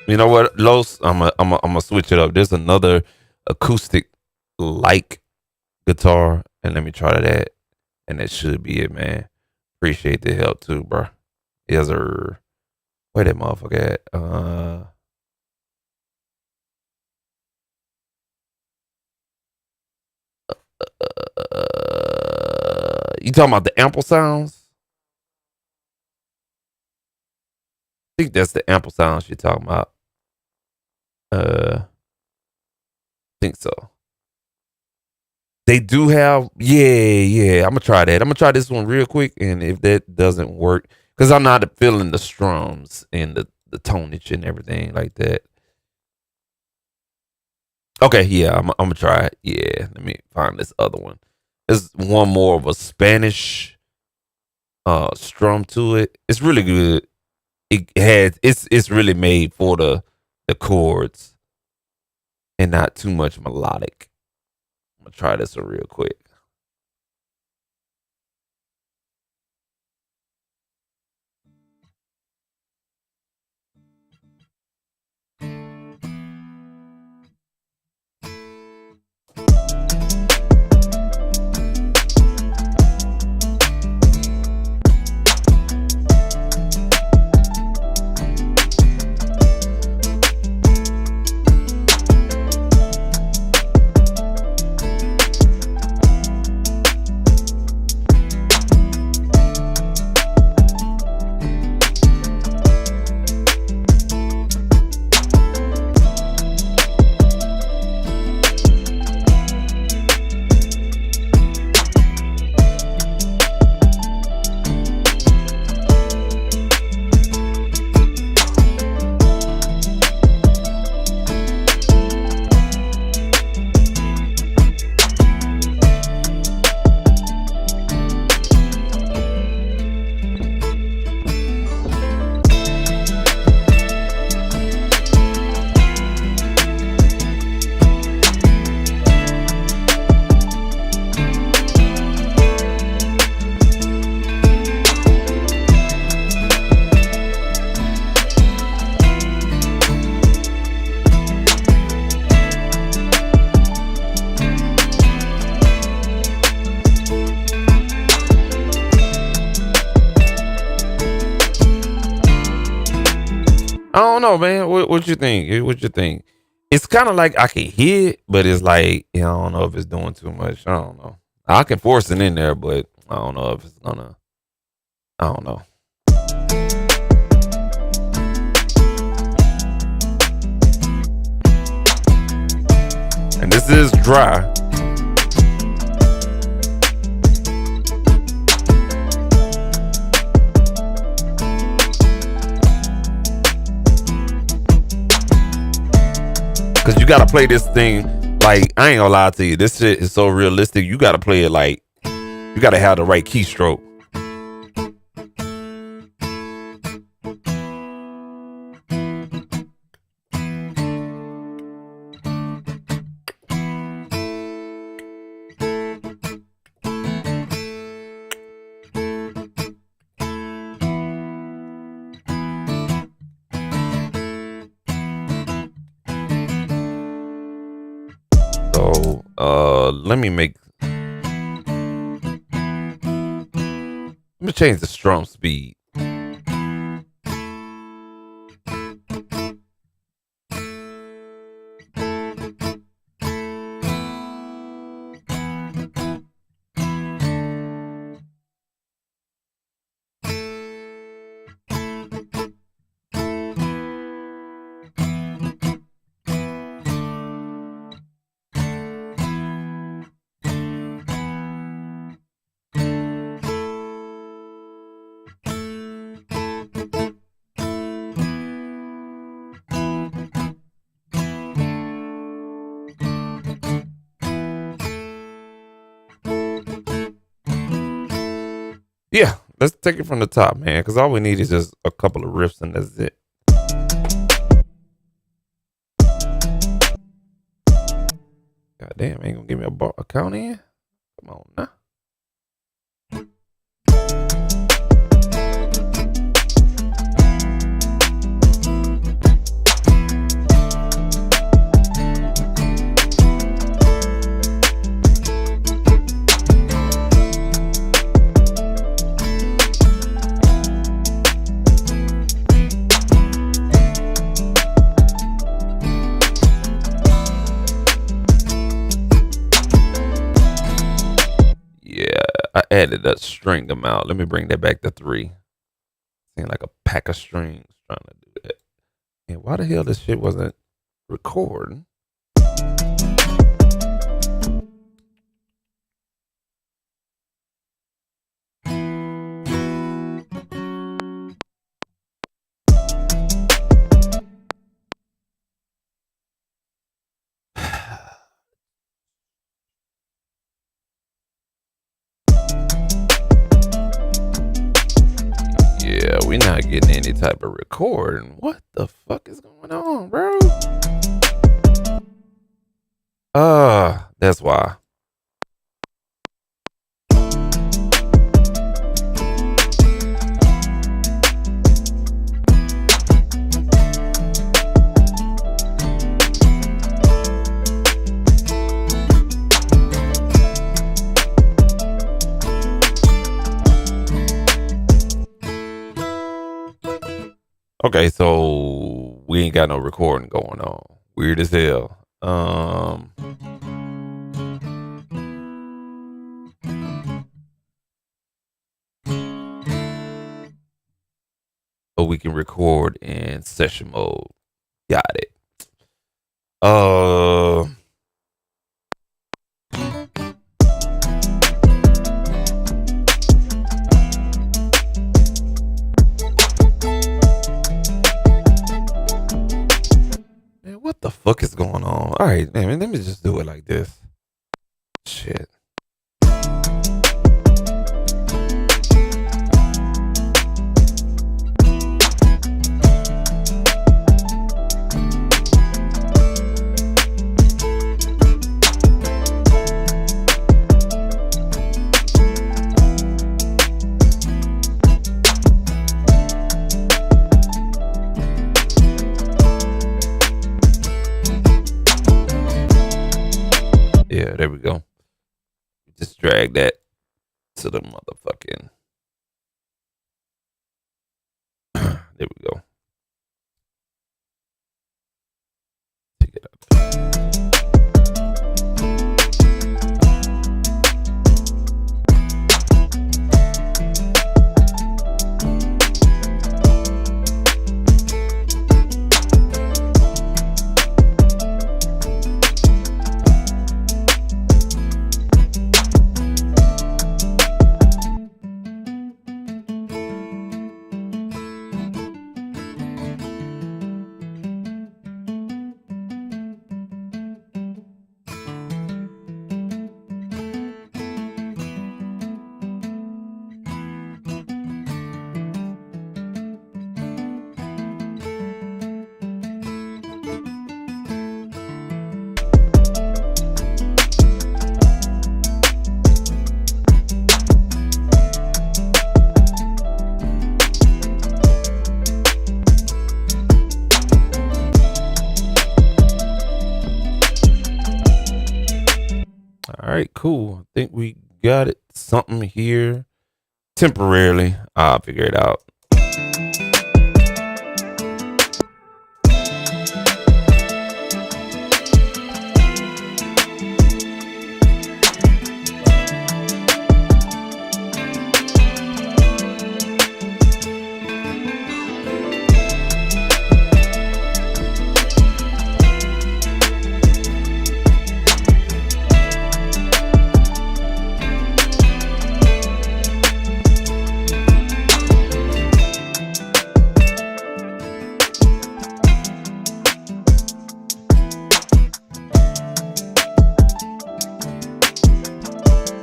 You know what, Los? I'm gonna switch it up. There's another acoustic like guitar, and let me try that, and that should be it, man. Appreciate the help too, bro. Yes, sir. Where that motherfucker at? You talking about the ample sounds? I think that's the ample sounds you're talking about. Think so. They do have, yeah. I'm gonna try that. I'm gonna try this one real quick, and if that doesn't work, because I'm not feeling the strums and the tonage and everything like that. Okay, yeah, I'm gonna try it. Yeah, let me find this other one. There's one more of a Spanish strum to it. It's really good. It's really made for the chords and not too much melodic. I'm gonna try this one real quick. I don't know, man. What you think? What you think? It's kind of like I can hear it, but it's like I don't know if it's doing too much. I don't know. I can force it in there, but I don't know if it's gonna. I don't know. And this is dry. Cause you gotta play this thing like I ain't gonna lie to you. This shit is so realistic. You gotta play it like you gotta have the right keystroke. So let me change the strum speed. Yeah, let's take it from the top, man. Because all we need is just a couple of riffs, and that's it. God damn, ain't gonna give me a count in? Come on now. I added a string amount. Let me bring that back to 3. Seemed like a pack of strings trying to do that. And why the hell this shit wasn't recording? getting any type of recording. What the fuck is going on, bro? That's why. Okay, so we ain't got no recording going on. Weird as hell. So we can record in session mode. Got it. Man, what the fuck is going on? All right, man, let me just do it like this. Shit. Yeah, there we go. Just drag that to the motherfucking. There we go. Take it up. All right, cool. I think we got it. Something here temporarily. I'll figure it out.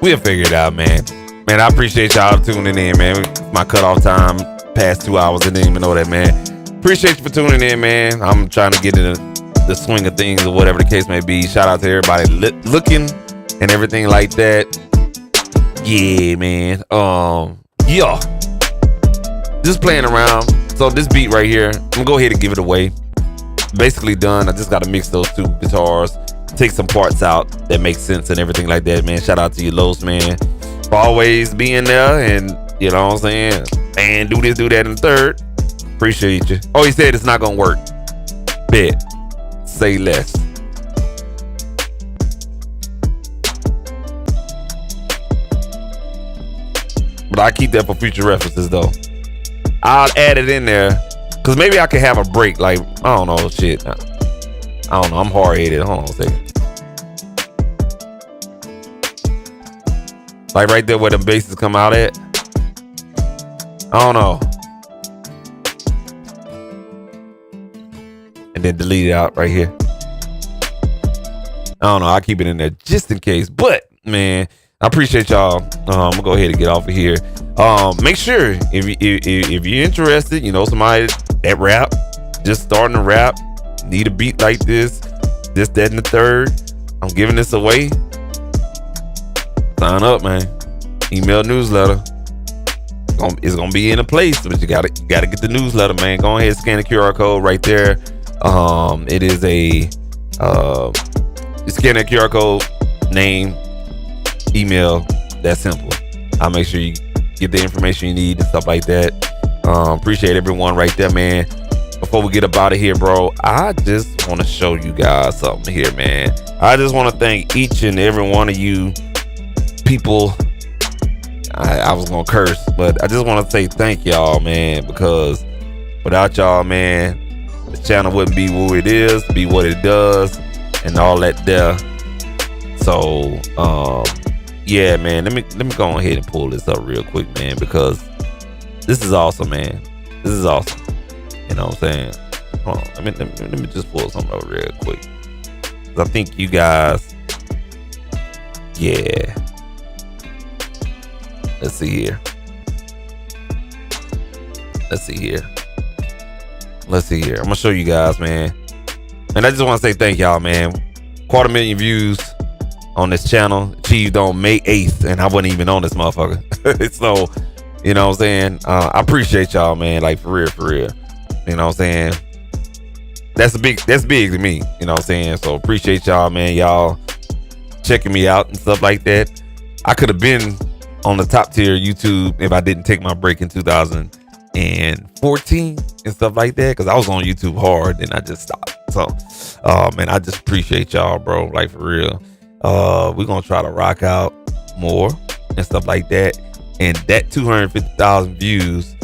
We'll figure it out, man. Man, I appreciate y'all tuning in, man. My cutoff time past 2 hours. I didn't even know that, man. Appreciate you for tuning in, man. I'm trying to get in the swing of things or whatever the case may be. Shout out to everybody looking and everything like that. Yeah, man. Yeah. Just playing around. So this beat right here, I'm gonna go ahead and give it away. Basically done. I just gotta mix those two guitars. Take some parts out that make sense and everything like that, man. Shout out to you, Los, man, for always being there and, you know what I'm saying? And do this, do that, and third. Appreciate you. Oh, he said it's not gonna work. Bet. Say less. But I keep that for future references, though. I'll add it in there because maybe I can have a break. Like, I don't know, shit. I don't know. I'm hard-headed. Hold on a second. Like right there where the basses come out at. I don't know. And then delete it out right here. I don't know. I'll keep it in there just in case. But, man, I appreciate y'all. I'm gonna go ahead and get off of here. Make sure if you're interested, somebody that rap, just starting to rap, need a beat like this, that, and the third. I'm giving this away. Sign up, man. Email newsletter. It's gonna be in a place, but you gotta get the newsletter, man. Go ahead, scan the QR code right there. It is you scan that QR code, name, email. That's simple. I'll make sure you get the information you need and stuff like that. Appreciate everyone right there, man. Before we get up out of here, bro, I just want to show you guys something here, man. I just want to thank each and every one of you people. I was gonna curse, but I just want to say thank y'all, man, because without y'all, man, the channel wouldn't be what it is, be what it does, and all that there. So yeah, man, let me go ahead and pull this up real quick, man, because this is awesome, man. This is awesome. You know what I'm saying? Hold on, let me just pull something up real quick, 'cause I think you guys, yeah. Let's see here. I'm gonna show you guys, man. And I just want to say thank y'all, man. 250,000 views on this channel, achieved on May 8th, and I wasn't even on this motherfucker. So, you know what I'm saying? I appreciate y'all, man. Like, for real. You know what I'm saying? That's big to me. You know what I'm saying? So appreciate y'all, man. Y'all checking me out and stuff like that. I could have been on the top tier YouTube if I didn't take my break in 2014 and stuff like that, because I was on YouTube hard and I just stopped. So man, I just appreciate y'all, bro. Like, for real. We're gonna try to rock out more and stuff like that. And that 250,000 views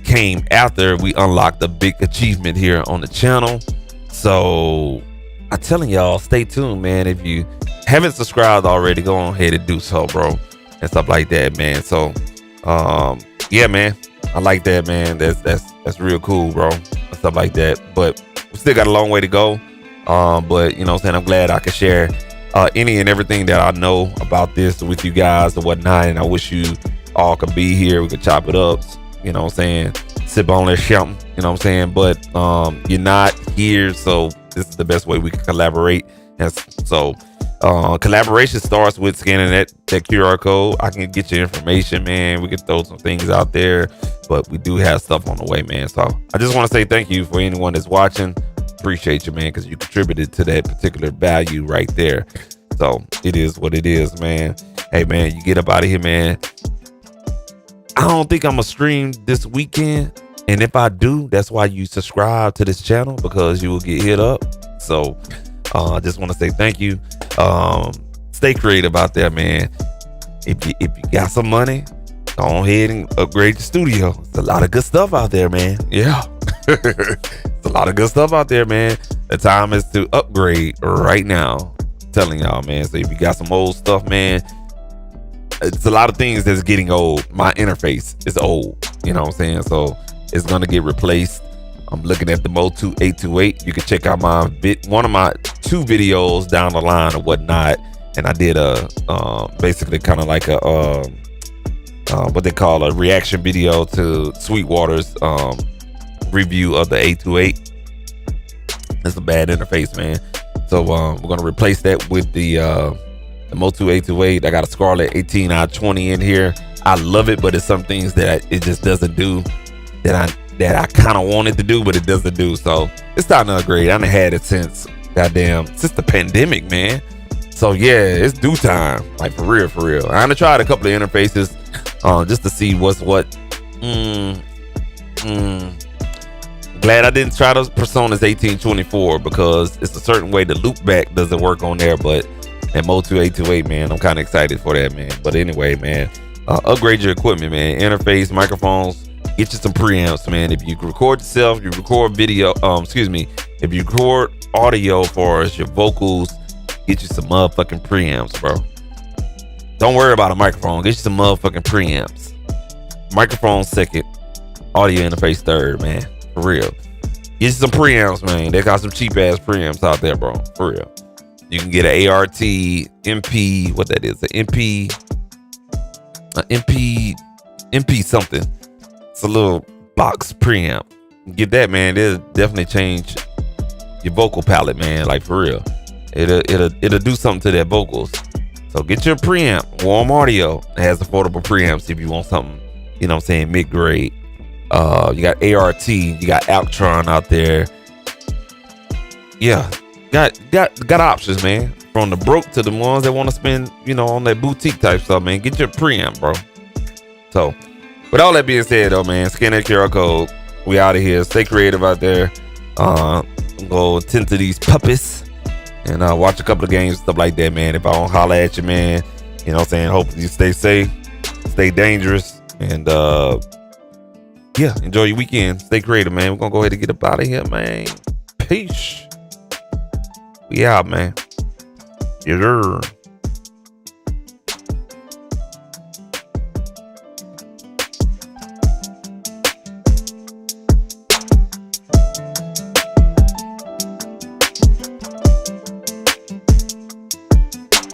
came after we unlocked a big achievement here on the channel. So I'm telling y'all, stay tuned, man. If you haven't subscribed already, go on ahead and do so, bro, and stuff like that, man. So yeah, man, I like that, man. That's real cool, bro, and stuff like that. But we still got a long way to go. But you know what I'm saying, I'm glad I could share any and everything that I know about this with you guys and whatnot. And I wish you all could be here. We could chop it up, you know what I'm saying, sip on that something, you know what I'm saying. But you're not here, so this is the best way we can collaborate. And so collaboration starts with scanning that QR code. I can get your information, man. We can throw some things out there, but we do have stuff on the way, man. So I just want to say thank you for anyone that's watching. Appreciate you, man, because you contributed to that particular value right there. So it is what it is, man. Hey, man, you get up out of here, man. I don't think I'm gonna stream this weekend, and if I do, that's why you subscribe to this channel, because you will get hit up. So I just want to say thank you. Stay creative out there, man. If you got some money, go ahead and upgrade your studio. There's a lot of good stuff out there, man. Yeah. There's a lot of good stuff out there, man. The time is to upgrade right now. I'm telling y'all, man. So if you got some old stuff, man, it's a lot of things that's getting old. My interface is old, you know what I'm saying? So it's gonna get replaced. I'm looking at the Motu 828. You can check out one of my 2 videos down the line or whatnot. And I did a basically kind of like a what they call a reaction video to Sweetwater's review of the 828. It's a bad interface, man. So we're gonna replace that with the Motu 828. I got a Scarlett 18i20 in here. I love it, but it's some things that it just doesn't do that I kind of wanted to do, but it doesn't do. So it's time to upgrade. I done had it since the pandemic, man. So yeah, it's due time. Like, for real. I done tried a couple of interfaces just to see what's what. Glad I didn't try those Personas 1824, because it's a certain way the loop back doesn't work on there. But that Motu 828, man, I'm kind of excited for that, man. But anyway, man, upgrade your equipment, man. Interface, microphones, get you some preamps, man. If you record yourself, you record video, if you record audio for us, your vocals, get you some motherfucking preamps, bro. Don't worry about a microphone. Get you some motherfucking preamps. Microphone second, audio interface third, man. For real. Get you some preamps, man. They got some cheap ass preamps out there, bro. For real. You can get an ART, MP, what that is, an MP something. It's a little box preamp. Get that, man. It'll definitely change your vocal palette, man. Like for real. It'll do something to their vocals. So get your preamp. Warm Audio has affordable preamps if you want something, you know what I'm saying, mid-grade. You got ART, you got Actron out there. Yeah, got options, man. From the broke to the ones that want to spend, you know, on that boutique type stuff, man. Get your preamp, bro. So, with all that being said, though, man, scan that QR code. We out of here. Stay creative out there. Go tend to these puppies. And watch a couple of games, stuff like that, man. If I don't holler at you, man, you know what I'm saying? Hopefully you stay safe, stay dangerous, and yeah, enjoy your weekend. Stay creative, man. We're gonna go ahead and get up out of here, man. Peace. We out, man. Yes, sir.